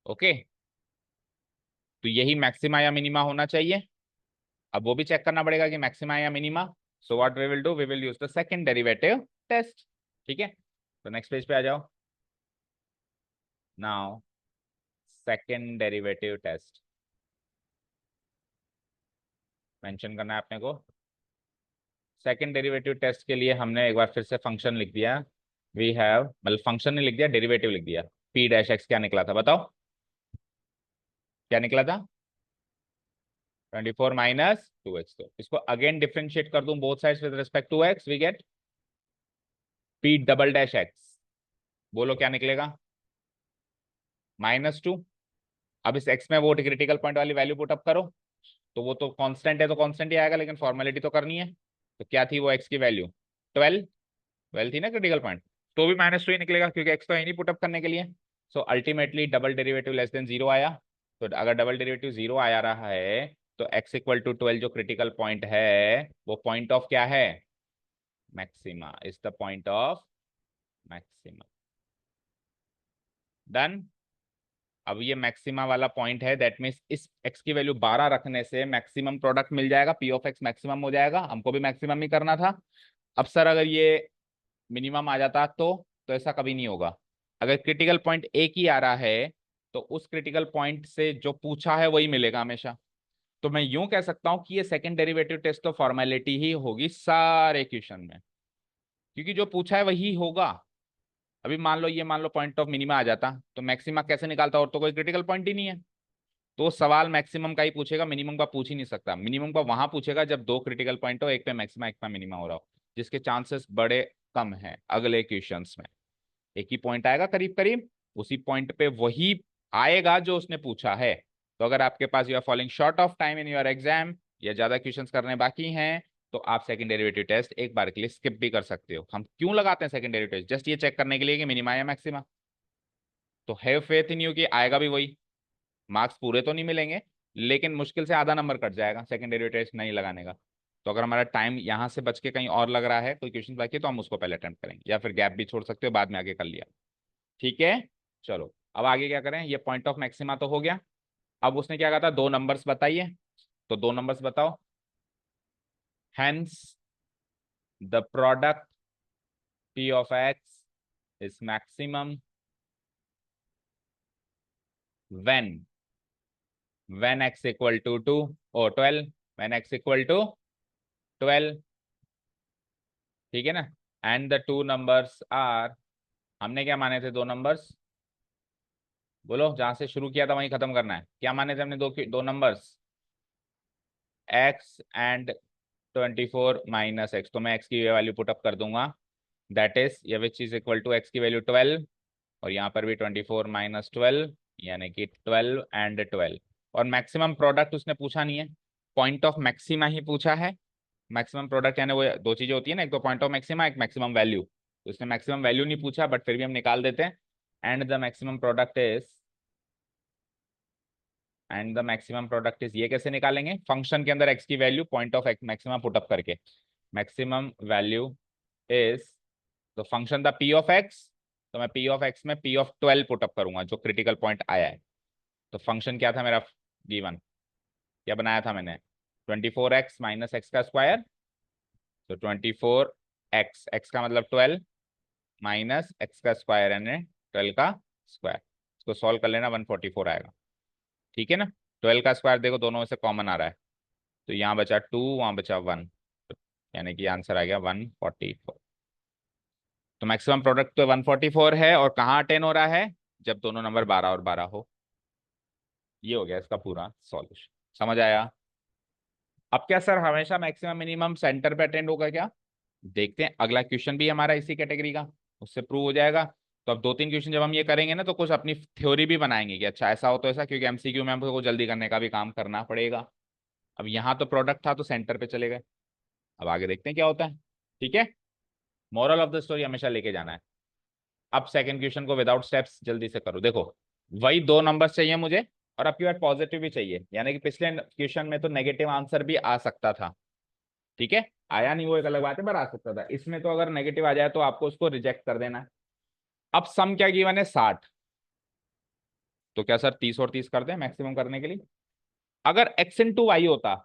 ओके, तो यही मैक्सिमा या मिनिमा होना चाहिए। अब वो भी चेक करना पड़ेगा कि मैक्सिमा या minima. So what we will do, we will use the second derivative test. ठीक है, तो नेक्स्ट पेज पे आ जाओ। Now second derivative test mention करना है अपने को। सेकंड डेरिवेटिव टेस्ट के लिए हमने एक बार फिर से फंक्शन लिख दिया। वी हैव, मतलब फंक्शन नहीं लिख दिया, डेरिवेटिव लिख दिया। पी डैश एक्स क्या निकला था बताओ, क्या निकला था 24 - 2x। तो इसको अगेन डिफरेंशिएट कर दूं both sides with respect to x, we get P double dash X. बोलो क्या निकलेगा -2। अब इस एक्स में वो क्रिटिकल पॉइंट वाली वैल्यू पुट अप करो, तो वो तो कांस्टेंट है तो कांस्टेंट ही आएगा, लेकिन फॉर्मेलिटी तो करनी है। तो क्या थी वो एक्स की वैल्यू 12, 12 थी ना क्रिटिकल पॉइंट। तो भी -2 ही निकलेगा क्योंकि एक्स तो है नहीं पुटअप करने के लिए। So ultimately double derivative less than 0 आया। तो अगर डबल डेरिवेटिव 0 आया रहा है तो एक्स इक्वल टू 12 जो क्रिटिकल पॉइंट है वो पॉइंट ऑफ क्या है, maxima, is the point of maxima. Done. अब ये मैक्सिमा वाला पॉइंट है, दैट मीन्स इस एक्स की वैल्यू 12 रखने से मैक्सिमम प्रोडक्ट मिल जाएगा, पी ऑफ एक्स मैक्सिमम हो जाएगा। हमको भी मैक्सिमम ही करना था। अब सर अगर ये मिनिमम आ जाता तो ऐसा कभी नहीं होगा। अगर क्रिटिकल पॉइंट एक ही आ रहा है तो उस क्रिटिकल पॉइंट से जो पूछा है वही मिलेगा हमेशा। तो मैं यूं कह सकता हूं कि ये सेकंड डेरिवेटिव टेस्ट तो फॉर्मेलिटी ही होगी सारे क्वेश्चन में, क्योंकि जो पूछा है वही होगा। अभी मान लो ये, मान लो पॉइंट ऑफ मिनिमा आ जाता तो मैक्सिमा कैसे निकालता, और तो कोई क्रिटिकल पॉइंट ही नहीं है। तो सवाल मैक्सिमम का ही पूछेगा, मिनिमम का पूछ ही नहीं सकता। मिनिमम का वहां पूछेगा जब दो क्रिटिकल पॉइंट हो, एक पे मैक्सिमा एक पे मिनिमा हो रहा हो, जिसके चांसेस बड़े कम है अगले क्वेश्चंस में। एक ही पॉइंट आएगा करीब करीब, उसी पॉइंट पे वही आएगा जो उसने पूछा है। तो अगर आपके पास you are following short of time in your exam, या ज्यादा क्वेश्चंस करने बाकी हैं, तो आप सेकंड डेरिवेटिव टेस्ट एक बार के लिए स्किप भी कर सकते हो। हम क्यों लगाते हैं सेकंड डेरिवेटिव टेस्ट, जस्ट ये चेक करने के लिए कि मिनिमा या मैक्सिमा। तो हैव फेथ इन यू कि आएगा भी वही। मार्क्स पूरे तो नहीं मिलेंगे, लेकिन मुश्किल से आधा नंबर कट जाएगा सेकंड डेरिवेटिव टेस्ट नहीं लगाने का। तो अगर हमारा टाइम यहाँ से बच के कहीं और लग रहा है, कोई क्वेश्चन बाकी है, तो हम उसको पहले अटेम्प्ट करेंगे, या फिर गैप भी छोड़ सकते हो, बाद में आगे कर लिया। ठीक है, चलो अब आगे क्या करें। ये पॉइंट ऑफ मैक्सिमा तो हो गया। अब उसने क्या कहा था, दो नंबर्स बताइए। तो दो नंबर्स बताओ। Hence the product P of X is maximum when x equal to 2 और 12, व्हेन x इक्वल टू 12। ठीक है ना। And the two numbers are, हमने क्या माने थे दो नंबर्स, बोलो जहां से शुरू किया था वहीं खत्म करना है। क्या माने थे हमने दो दो नंबर्स, x एंड 24 - x। तो मैं x की वैल्यू पुटअप कर दूंगा, दैट इज ये which is equal to x की वैल्यू 12, और यहाँ पर भी 24 - 12 यानी कि 12 एंड 12। और मैक्सिमम प्रोडक्ट उसने पूछा नहीं है, पॉइंट ऑफ मैक्सिमा ही पूछा है। मैक्सिमम प्रोडक्ट यानी वो दो चीजें होती है ना, एक तो पॉइंट ऑफ मैक्सिमा, एक मैक्सिमम वैल्यू। तो उसने मैक्सिमम वैल्यू नहीं पूछा, बट फिर भी हम निकाल देते हैं। And the maximum product is, and the maximum product is, ये कैसे निकालेंगे, फंक्शन के अंदर x की value point of maximum put up करके। मैक्सिमम वैल्यू इज, तो फंक्शन था पी ऑफ एक्स, तो मैं पी ऑफ एक्स में पी ऑफ 12 पुटअप करूंगा जो क्रिटिकल पॉइंट आया है। तो फंक्शन क्या था मेरा गिवन, क्या बनाया था मैंने 24x - x का स्क्वायर। तो 24x, x का मतलब 12 माइनस x का स्क्वायर यानी 12 का स्क्वायर। इसको सॉल्व कर लेना 144 आएगा। ठीक है ना। 12 का स्क्वायर देखो दोनों में से कॉमन आ रहा है, तो यहाँ बचा 2, वहां बचा 1, यानी कि आंसर आ गया 144। तो मैक्सिमम प्रोडक्ट तो 144 है, और कहाँ अटेन हो रहा है, जब दोनों नंबर 12 और 12 हो। ये हो गया इसका पूरा सॉल्यूशन। समझ आया। अब क्या सर हमेशा मैक्सिमम मिनिमम सेंटर पे अटेंड होगा क्या, देखते हैं, अगला क्वेश्चन भी हमारा इसी कैटेगरी का, उससे प्रूव हो जाएगा। तो अब 2-3 क्वेश्चन जब हम ये करेंगे ना, तो कुछ अपनी थ्योरी भी बनाएंगे कि अच्छा ऐसा हो तो ऐसा, क्योंकि एमसीक्यू में हमको जल्दी करने का भी काम करना पड़ेगा। अब यहाँ तो प्रोडक्ट था तो सेंटर पे चले गए। अब आगे देखते हैं क्या होता है। ठीक है, मोरल ऑफ द स्टोरी हमेशा लेके जाना है। अब सेकंड क्वेश्चन को विदाउट स्टेप्स जल्दी से करो। देखो, वही 2 नंबर चाहिए मुझे, और अब की बार पॉजिटिव भी चाहिए, यानी कि पिछले क्वेश्चन में तो नेगेटिव आंसर भी आ सकता था। ठीक है, आया नहीं वो एक अलग बात है, पर आ सकता था। इसमें तो अगर नेगेटिव आ जाए तो आपको उसको रिजेक्ट कर देना है। अब सम क्या गिवन है, 60। तो क्या सर 30 और 30 कर दें मैक्सिमम करने के लिए? अगर एक्स इंटू वाई होता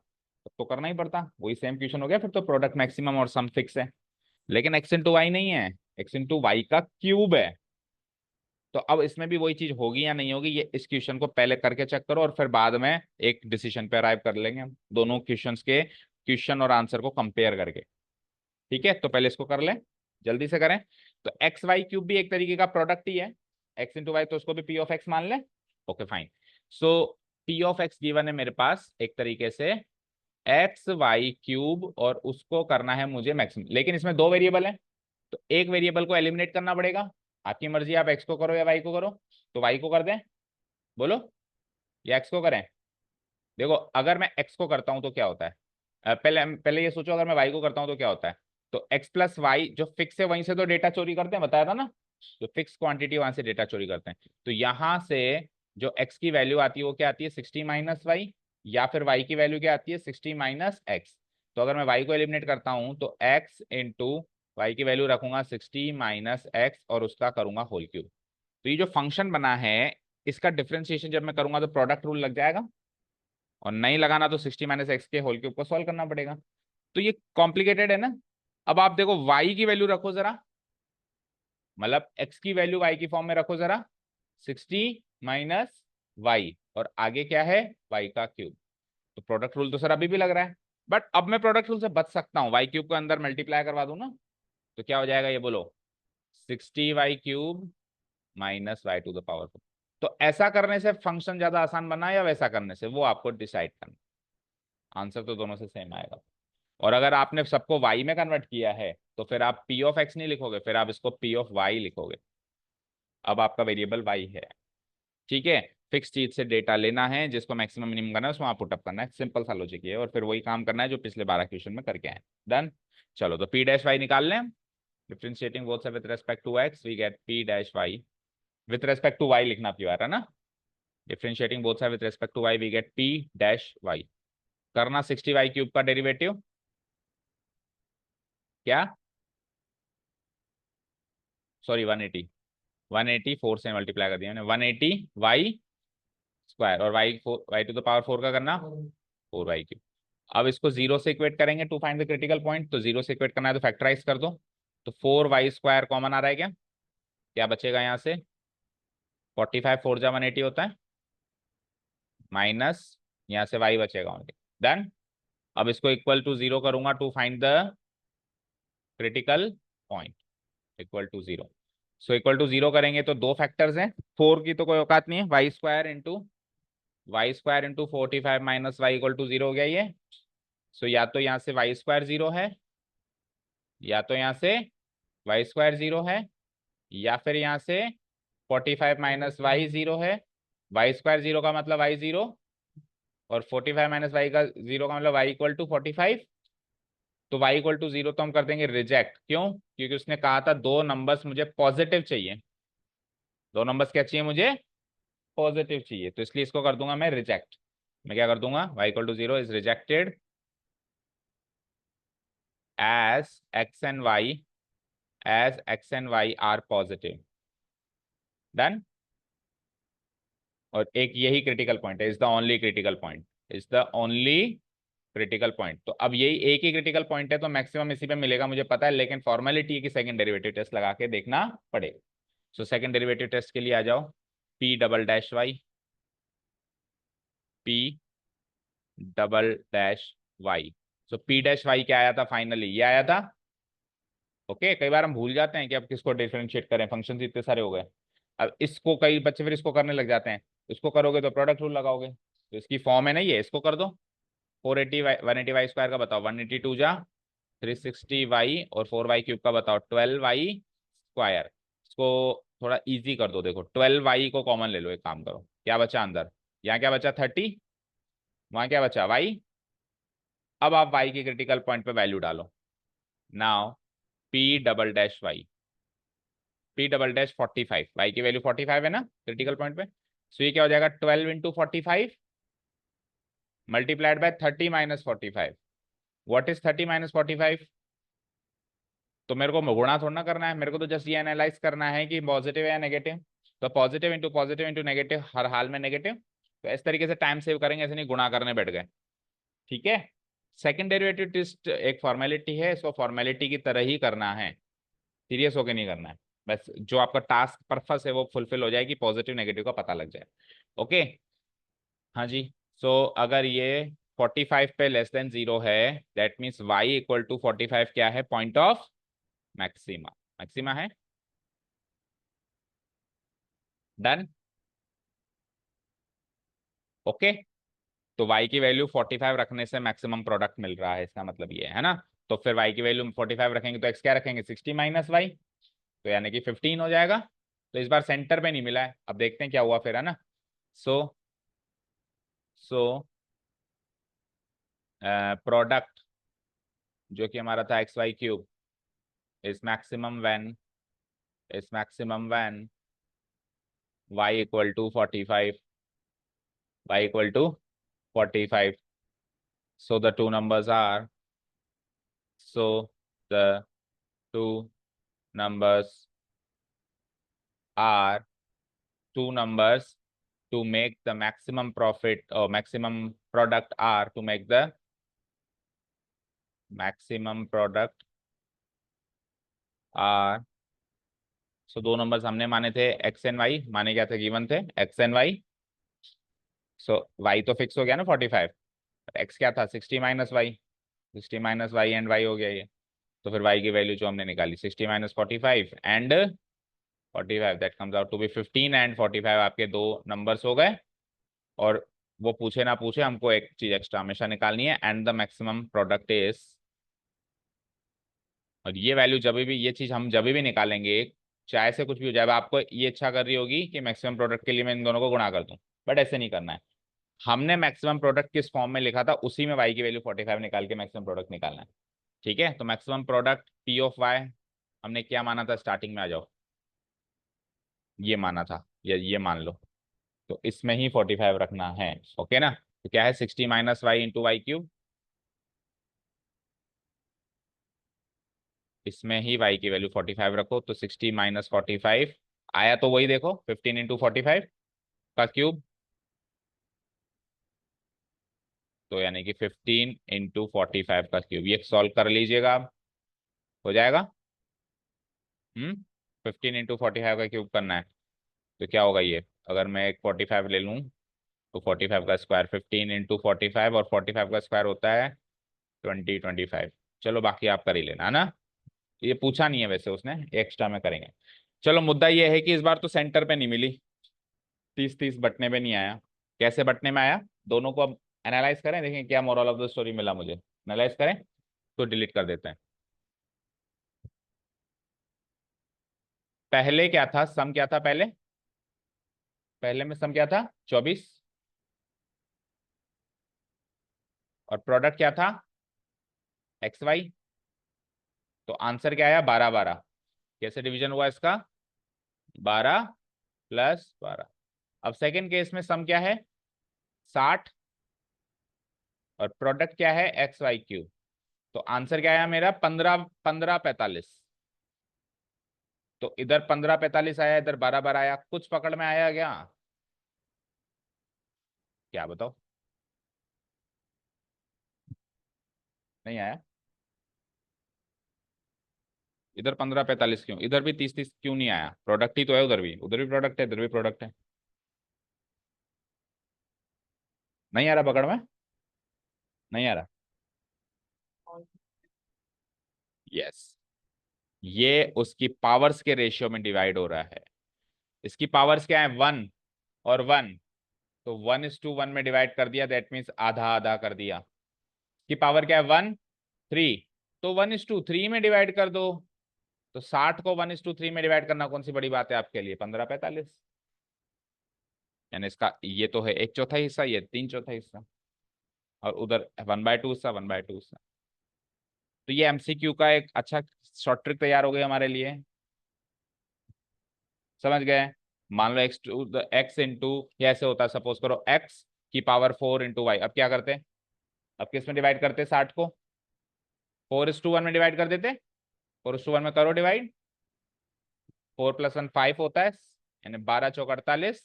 तो करना ही पड़ता, वही सेम क्वेश्चन हो गया फिर तो, प्रोडक्ट मैक्सिमम और सम फिक्स है। लेकिन एक्स इंटू वाई नहीं है, एक्स इंटू वाई का क्यूब है। तो अब इसमें भी वही चीज होगी या नहीं होगी, ये इस क्वेश्चन को पहले करके चेक करो, और फिर बाद में एक डिसीजन पे अराइव कर लेंगे हम, दोनों क्वेश्चंस के क्वेश्चन और आंसर को कंपेयर करके। ठीक है, तो पहले इसको कर लें, जल्दी से करें। तो एक्स वाई क्यूब भी एक तरीके का प्रोडक्ट ही है, एक्स इंटू वाई, तो उसको भी पी ऑफ एक्स मान लें। Okay fine. So P of x given है मेरे पास एक तरीके से एक्स वाई क्यूब, और उसको करना है मुझे मैक्सिमम, लेकिन इसमें 2 वेरिएबल है, तो एक वेरिएबल को एलिमिनेट करना पड़ेगा। आपकी मर्जी, आप एक्स को करो या वाई को करो। तो वाई को कर दें, बोलो, या एक्स को करें? देखो, अगर मैं एक्स को करता हूं तो क्या होता है, पहले पहले ये सोचो, अगर मैं वाई को करता हूं तो क्या होता है। तो एक्स प्लस वाई जो फिक्स है वहीं से तो डेटा चोरी करते हैं, बताया था ना, जो फिक्स क्वांटिटी वहां से डेटा चोरी करते हैं। तो यहां से जो एक्स की वैल्यू आती है वो क्या आती है, 60 माइनस वाई, या फिर वाई की वैल्यू क्या आती है, 60 माइनस एक्स। तो अगर मैं वाई को एलिमिनेट करता हूं तो एक्स इंटू वाई की वैल्यू रखूंगा 60 माइनस एक्स, और उसका करूंगा होल क्यूब। तो ये जो फंक्शन बना है, इसका डिफरेंशिएशन जब मैं करूंगा तो प्रोडक्ट रूल लग जाएगा, और नहीं लगाना तो 60 माइनस एक्स के होल क्यूब को सॉल्व करना पड़ेगा। तो ये कॉम्प्लिकेटेड है ना। अब आप देखो, y की वैल्यू रखो जरा, मतलब x की वैल्यू y की फॉर्म में रखो जरा, 60 माइनस वाई, और आगे क्या है, y का क्यूब। तो प्रोडक्ट रूल तो सर अभी भी लग रहा है, बट अब मैं प्रोडक्ट रूल से बच सकता हूँ, वाई क्यूब को अंदर मल्टीप्लाई करवा दूं ना, तो क्या हो जाएगा ये बोलो, 60y³ minus Y to the power 4। तो ऐसा करने से फंक्शन ज्यादा आसान बना या वैसा करने से, वो आपको डिसाइड करना। आंसर तो दोनों से सेम आएगा। और अगर आपने सबको y में कन्वर्ट किया है तो फिर आप p ऑफ x नहीं लिखोगे, फिर आप इसको p ऑफ y लिखोगे। अब आपका वेरिएबल y है। ठीक है, फिक्स चीज से डेटा लेना है, जिसको मैक्सिमम मिनिमम करना है उसमें आप पुटअप करना है, सिंपल सा लॉजिक है, और फिर वही काम करना है जो पिछले 12 क्वेश्चन में करके आए। डन। चलो, तो p डैश वाई निकाल लें। Differentiating both side with respect to x we get p dash Y, with respect to y लिखना प्यारा है ना। Differentiating both side with respect to y we get p dash Y. करना 60y³ का derivative, क्या, sorry 180, 180 4 से multiply कर दिया मैंने, 180 वाई स्क्वायर, और वाई टू द पावर 4 का करना 4y³। अब इसको 0 से इक्वेट करेंगे to find the critical point, तो 0 से इक्वेट करना है तो फैक्टराइज कर दो। तो 4y² कॉमन आ रहा है क्या, क्या बचेगा यहाँ से, 45 4 जा 180 होता है, माइनस यहाँ से y बचेगा ओनली। डन। अब इसको इक्वल टू 0 करूंगा to find the critical point, equal to 0। So equal to 0 करेंगे तो 2 फैक्टर्स हैं, 4 की तो कोई औकात नहीं है, y² into 45 minus Y equal to 0 हो गया ये। सो या तो यहाँ से y² 0 है, या तो यहाँ से y² 0 है, या फिर यहाँ से 45 माइनस वाई 0 है। y² 0 का मतलब y 0, और 45 माइनस वाई का 0 का मतलब y इक्वल टू 45। तो y इक्वल टू 0 तो हम कर देंगे रिजेक्ट, क्यों, क्योंकि उसने कहा था 2 नंबर्स मुझे पॉजिटिव चाहिए, 2 नंबर्स क्या चाहिए मुझे, पॉजिटिव चाहिए, तो इसलिए इसको कर दूंगा मैं रिजेक्ट। मैं क्या कर दूंगा, y equal to 0 is rejected as x and y are positive. Done. और एक यही क्रिटिकल पॉइंट है, is the only critical point, is the only critical point. तो अब यही एक ही क्रिटिकल पॉइंट है, तो मैक्सिमम इसी पे मिलेगा मुझे पता है, लेकिन फॉर्मेलिटी है कि सेकंड डेरिवेटिव टेस्ट लगा के देखना पड़ेगा। सो सेकंड डेरिवेटिव टेस्ट के लिए आ जाओ, p double dash y, p double dash y. So p dash y क्या आया था फाइनली, ये आया था। ओके, कई बार हम भूल जाते हैं कि अब किसको डिफरेंशिएट करें, फंक्शन इतने सारे हो गए। अब इसको कई बच्चे फिर इसको करने लग जाते हैं, इसको करोगे तो प्रोडक्ट रूल लगाओगे, तो इसकी फॉर्म है ना ये, इसको कर दो। 480 180 वाई स्क्वायर का बताओ, 180 2 जा 360y और 4y³ का बताओ 12y²। इसको थोड़ा इजी कर दो, देखो 12y को कॉमन ले लो, एक काम करो, क्या बचा अंदर, यहाँ क्या बचा 30, वहां क्या बचा y। अब आप y की क्रिटिकल पॉइंट पे वैल्यू डालो। Now p double dash y, p double dash 45, y की वैल्यू 45 है ना क्रिटिकल पॉइंट पे। सो ये क्या हो जाएगा 12 into 45 multiplied by 30 minus 45। What is 30 minus 45? तो मेरे को गुणा थोड़ा ना करना है, मेरे को तो जस्ट ये एनालाइज करना है कि पॉजिटिव है या नेगेटिव। तो पॉजिटिव इंटू नेगेटिव, हर हाल में नेगेटिव। तो इस तरीके से टाइम सेव करेंगे, ऐसे नहीं गुणा करने बैठ गए। ठीक है, सेकंड डेरिवेटिव टेस्ट एक फॉर्मेलिटी है, इसको फॉर्मेलिटी की तरह ही करना है, सीरियस होके नहीं करना है। बस जो आपका टास्क पर्पस है वो फुलफिल हो जाएगी, पॉजिटिव नेगेटिव का पता लग जाए। ओके, हाँ जी। सो अगर ये 45 पे लेस देन 0 है, that means y equal to 45 क्या है, पॉइंट ऑफ मैक्सिमा। मैक्सिमा है, डन। ओके, तो y की वैल्यू 45 रखने से मैक्सिमम प्रोडक्ट मिल रहा है, इसका मतलब ये है ना। तो फिर y की वैल्यू 45 रखेंगे तो x क्या रखेंगे, 60 माइनस वाई, तो यानी कि 15 हो जाएगा। तो इस बार सेंटर पे नहीं मिला है, अब देखते हैं क्या हुआ फिर, है ना। सो प्रोडक्ट जो कि हमारा था XY³ is maximum when, y equal to 45, y equal to 45। so the two numbers are so the two numbers are two numbers to make the maximum profit or maximum product are to make the maximum product are। सो दो numbers हमने माने थे x and y, माने क्या थे, given थे x and y। So y तो fix हो गया ना 45, x क्या था 60 minus Y, 60 minus Y and y हो गया ये। तो फिर y की वैल्यू जो हमने निकाली 60 minus 45 and 45, that comes out to be 15 and 45, आपके दो नंबर्स हो गए। और वो पूछे ना पूछे, हमको एक चीज एक्स्ट्रा हमेशा निकालनी है, and the maximum product is. और ये वैल्यू जब भी, ये चीज हम जब भी निकालेंगे, चाहे से कुछ भी हो जाए, अब आपको ये इच्छा कर रही होगी कि मैक्सिमम प्रोडक्ट के लिए मैं इन दोनों को गुणा कर दूं, बट ऐसे नहीं करना है। हमने मैक्सिमम प्रोडक्ट किस फॉर्म में लिखा था, उसी में y की वैल्यू 45 निकाल के मैक्सिमम प्रोडक्ट निकालना है। ठीक है, तो maximum product p of y हमने क्या माना था स्टार्टिंग में, आ जाओ, ये माना था, ये मान लो। तो इसमें ही 45 रखना है, ओके ना। तो क्या है 60 माइनस वाई इंटू y³, इसमें ही y की वैल्यू 45 रखो, तो 60 माइनस 45 आया, तो वही देखो 15 इंटू 45 का क्यूब, तो यानी कि 15 इंटू 45 का क्यूब। ये सॉल्व कर लीजिएगा आप, हो जाएगा। 15 इंटू 45 का क्यूब करना है, तो क्या होगा ये, अगर मैं एक 45 ले लूँ, तो 45 का स्क्वायर 15 इंटू 45, और 45 का स्क्वायर होता है 25। चलो बाकी आप कर ही लेना, है ना। ये पूछा नहीं है वैसे उसने, एक्स्ट्रा में करेंगे। चलो मुद्दा ये है कि इस बार तो सेंटर पे नहीं मिली, 30-30 बटने पे नहीं आया। कैसे बटने में आया, दोनों को अब एनालाइज करें, देखें क्या मोरल ऑफ द स्टोरी मिला मुझे। एनालाइज करें तो डिलीट कर देते हैं। पहले क्या था, सम क्या था पहले, पहले में सम क्या था 24, और प्रोडक्ट क्या था XY। तो आंसर क्या आया 12-12। कैसे डिवीजन हुआ इसका, 12 + 12। अब सेकेंड केस में सम क्या है 60, और प्रोडक्ट क्या है XY³। तो आंसर क्या आया मेरा 15-15-45। तो इधर 15-45 आया, इधर 12-12 आया, कुछ पकड़ में आया क्या, क्या बताओ, नहीं आया। इधर 15-45 क्यों, इधर भी 30-30 क्यों नहीं आया, प्रोडक्ट ही तो है, उधर भी प्रोडक्ट है, इधर भी प्रोडक्ट है। नहीं आ रहा पकड़ में, नहीं आ रहा। यस, ये उसकी पावर्स के रेशियो में डिवाइड हो रहा है। इसकी पावर्स क्या है 1 और 1, तो 1:1 में डिवाइड कर दिया, दैट मीन्स आधा आधा कर दिया। इसकी पावर क्या है 1 3, तो 1:3 में डिवाइड कर दो। तो 60 को 1:3 में डिवाइड करना कौन सी बड़ी बात है आपके लिए? 15/45। यानी इसका ये तो है 1/4 हिस्सा, ये 3/4 हिस्सा, और उधर 1/2 हिस्सा, 1/2 हिस्सा। तो ये एमसीक्यू का एक अच्छा शॉर्ट ट्रिक तैयार हो गई हमारे लिए। समझ गए? मान लो एक्स इंटू, ये ऐसे होता है, सपोज करो एक्स की पावर 4 × y। अब क्या करते हैं? अब किस में डिवाइड करते हैं 60 को? 4:1 में डिवाइड कर देते। 4:1 में करो डिवाइड। 4 + 1 5 होता है, यानी 12×4 = 48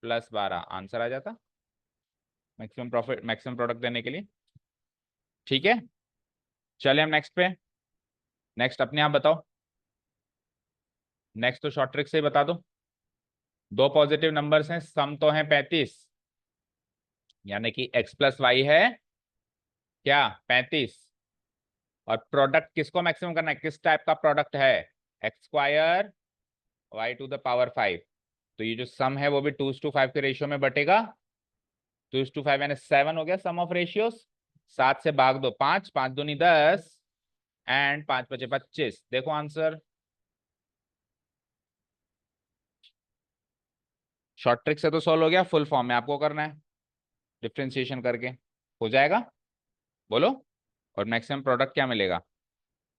+12 आंसर आ जाता मैक्सिमम प्रॉफिट, मैक्सिमम प्रोडक्ट देने के लिए। ठीक है, चले हम नेक्स्ट पे। नेक्स्ट अपने आप बताओ। नेक्स्ट तो शॉर्ट ट्रिक से ही बता दो। दो पॉजिटिव नंबर्स हैं, सम तो है 35, यानी कि x+y है क्या? 35। और प्रोडक्ट किसको मैक्सिमम करना है? किस टाइप का प्रोडक्ट है? x² y⁵ तो ये जो सम है वो भी 2:5 के रेशियो में बटेगा। 2:5 यानी 7 हो गया सम ऑफ रेशियोज। 7 से भाग दो 5, 5 दूनी 10 एंड 5 × 5 = 25। देखो आंसर। शॉर्ट ट्रिक से तो सॉल्व हो गया, फुल फॉर्म में आपको करना है डिफ्रेंशिएशन करके। हो जाएगा? बोलो। और मैक्सिमम प्रोडक्ट क्या मिलेगा?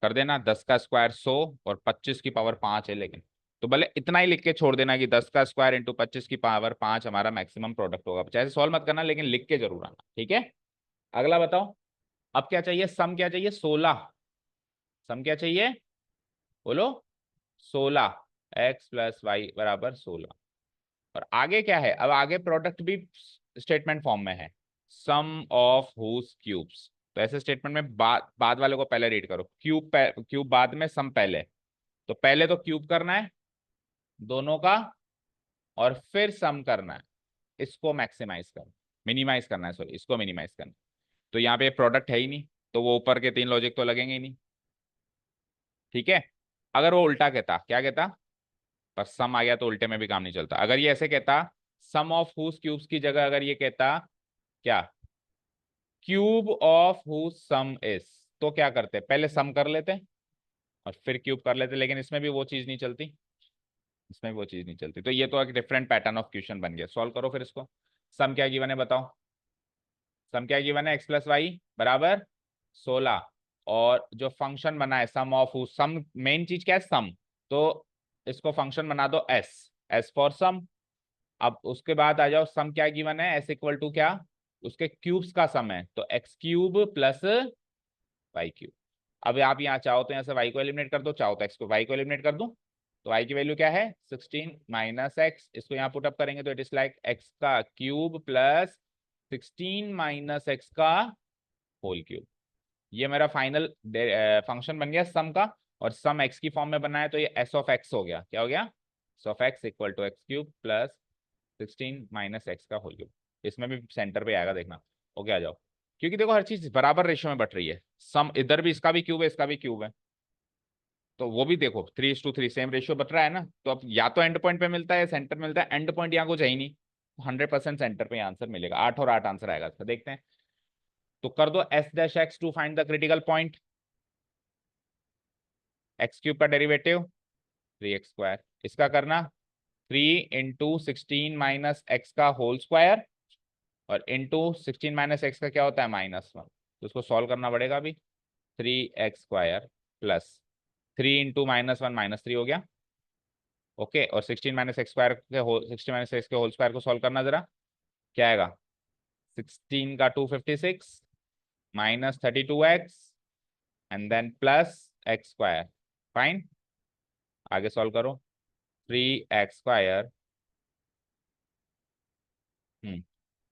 कर देना। 10 का स्क्वायर 100 और 25 की पावर 5 है, लेकिन तो भले इतना ही लिख के छोड़ देना कि 10 का स्क्वायर इंटू 25 की पावर 5 हमारा मैक्सिमम प्रोडक्ट होगा। चाहे सॉल्व मत करना, लेकिन लिख के जरूर आना। ठीक है, अगला बताओ। अब क्या चाहिए? सम क्या चाहिए? 16। सम क्या चाहिए? बोलो। 16। x+y = 16। और आगे क्या है? अब आगे प्रोडक्ट भी स्टेटमेंट फॉर्म में है, सम ऑफ हुज क्यूब्स। तो ऐसे स्टेटमेंट में बाद वाले को पहले रीड करो। क्यूब बाद में, सम पहले। तो पहले तो क्यूब करना है दोनों का, और फिर सम करना है। इसको मैक्सिमाइज करना, मिनिमाइज करना है, सॉरी, इसको मिनिमाइज करना। तो यहाँ पे प्रोडक्ट है ही नहीं, तो वो ऊपर के 3 लॉजिक तो लगेंगे ही नहीं। ठीक है, अगर वो उल्टा कहता, क्या कहता? पर सम आ गया तो उल्टे में भी काम नहीं चलता। अगर ये ऐसे कहता, सम ऑफ हुज क्यूब्स की जगह अगर ये कहता क्या? Cube of whose sum is, तो क्या करते? पहले सम कर लेते और फिर क्यूब कर लेते, लेकिन इसमें भी वो चीज नहीं चलती। इसमें भी वो चीज नहीं चलती। तो ये तो एक डिफरेंट पैटर्न ऑफ क्वेश्चन बन गया। सॉल्व करो फिर इसको। सम क्या गिवन है बताओ? सम क्या गिवन है? x+y = 16। और जो फंक्शन बना है सम ऑफ, सम मेन चीज क्या है? सम। तो इसको फंक्शन बना दो एस, एस फॉर सम। अब उसके बाद आ जाओ, सम क्या गिवन है? s = क्या? उसके क्यूब्स का सम है, तो x³ + y³। अब आप यहाँ चाहो तो यहाँ से y को एलिमिनेट कर दो, चाहो तो x को, y को एलिमिनेट कर दो। तो y की वैल्यू क्या है? 16 - x। इसको यहाँ पुट अप करेंगे तो it is like x³ + 16 - x का होल क्यूब। ये मेरा फाइनल फंक्शन बन गया सम का। और सम x की फॉर्म में बना है, तो ये s ऑफ x हो गया। क्या हो गया? s of x = x³ + 16 - x का होल क्यूब। इसमें भी सेंटर पे आएगा, देखना। ओके, आ जाओ। क्योंकि देखो हर चीज बराबर रेशियो में बट रही है। सम इधर भी, इसका भी क्यूब है, इसका भी क्यूब है, तो वो भी देखो 3:3 सेम रेशियो बट रहा है ना। तो अब या तो एंड पॉइंट पे मिलता है या सेंटर मिलता है। एंड पॉइंट यहाँ कुछ है ही नहीं, 100% सेंटर पे आंसर मिलेगा। 8 और 8 आंसर आएगा इसका। देखते हैं, तो कर दो s' to find the critical point. x³ का डेरिवेटिव 3x²। इसका करना 3 × 16 - x का होल स्क्वायर, और इंटू 16 - x का क्या होता है? -1। तो उसको सॉल्व करना पड़ेगा अभी। 3x² + 3 × -1 -3 हो गया। ओके, और 16 - x के होल स्क्वायर को सॉल्व करना जरा। क्या आएगा? 16 का 256 -32x and then +x²। Fine, आगे सॉल्व करो। 3x²,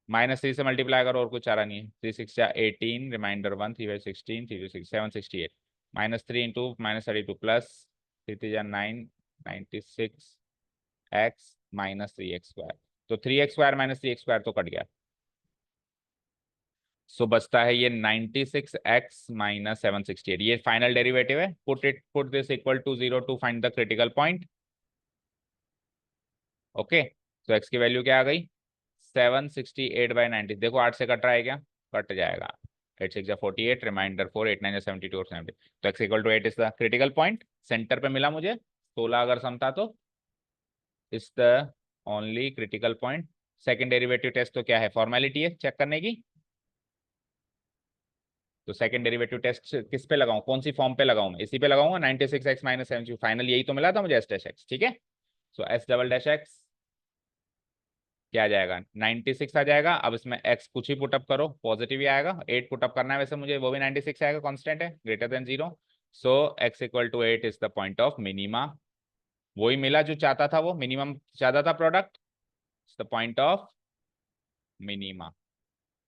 -3 से मल्टीप्लाई करो, और कुछ चारा नहीं है। 3 × 6 = 18, रिमाइंडर 1, 3 × 16, 3 × 6 = 768। -3 × -32 plus 3 × 9 96 x -3x²। तो 3x² - 3x² तो कट गया। सो बचता है ये 96x - 768। ये फाइनल डेरिवेटिव है। Put this equal to 0 to find the critical point. Okay, तो x की वैल्यू क्या आ गई? 768/90। देखो 8 से कट रहा है क्या? कट जाएगा। 8 6 48, रिमाइंडर 4, 8 9 72 और 70। तो x equal to 8 is the critical point, center पे मिला मुझे 16 अगर सम था तो is the only critical point. Second derivative test तो क्या है, फॉर्मेलिटी है चेक करने की। तो सेकंड डेरिवेटिव टेस्ट किस पे लगाऊं, कौन सी फॉर्म पे लगाऊं, मैं इसी पे लगाऊंगा 96x माइनस 70, फाइनल यही तो मिला था मुझे एस डैश एक्स, ठीक है। सो एस डबल डैश एक्स क्या आ जाएगा, 96 आ जाएगा। अब इसमें x कुछ ही पुटअप करो, पॉजिटिव ही आएगा, 8 पुटअप करना है वैसे मुझे, वो भी 96 आएगा, कांस्टेंट है, greater than 0। So x equal to 8 is the point of minima. वही मिला जो चाहता था, वो मिनिमम चाहता था product, the point of minima.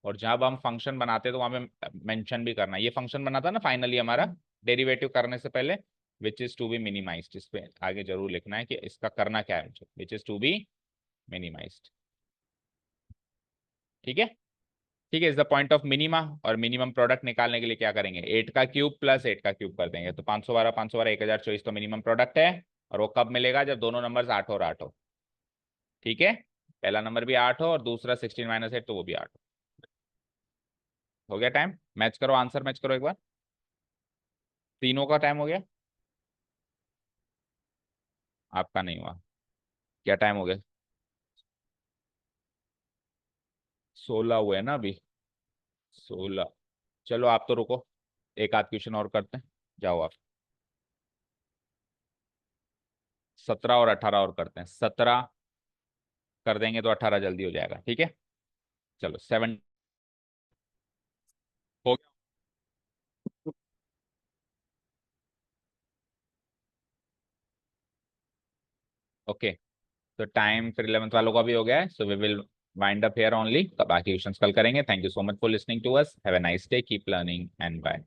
और जब हम फंक्शन बनाते तो वहां पे मेंशन भी करना, ये फंक्शन बना था ना फाइनली हमारा डेरिवेटिव करने से पहले, which is to be minimized, इस पे आगे जरूर लिखना है कि इसका करना क्या है मुझे, which is to be minimized, ठीक है। ठीक है, is the point of minima. और मिनिमम प्रोडक्ट निकालने के लिए क्या करेंगे, 8 का क्यूब प्लस 8 का क्यूब कर देंगे, तो 512 512 1024 तो मिनिमम प्रोडक्ट है। और वो कब मिलेगा, जब दोनों नंबर्स 8 और 8 हो, ठीक है। पहला नंबर भी 8 हो और दूसरा 16 माइनस 8 तो वो भी 8 हो गया। टाइम मैच करो, आंसर मैच करो एक बार, तीनों का टाइम हो गया, आपका नहीं हुआ। क्या टाइम हो गया, 16 हुए हैं ना अभी, 16। चलो आप तो रुको, एक आध क्वेश्चन और करते हैं, जाओ आप। 17 और 18 और करते हैं, 17 कर देंगे तो 18 जल्दी हो जाएगा, ठीक है। चलो 7 हो गया। ओके, तो टाइम फिर 11th वालों का भी हो गया है, so we will wind up here only, बाकी क्वेश्चंस कल करेंगे। Thank you so much for listening to us, have a nice day, keep learning and bye.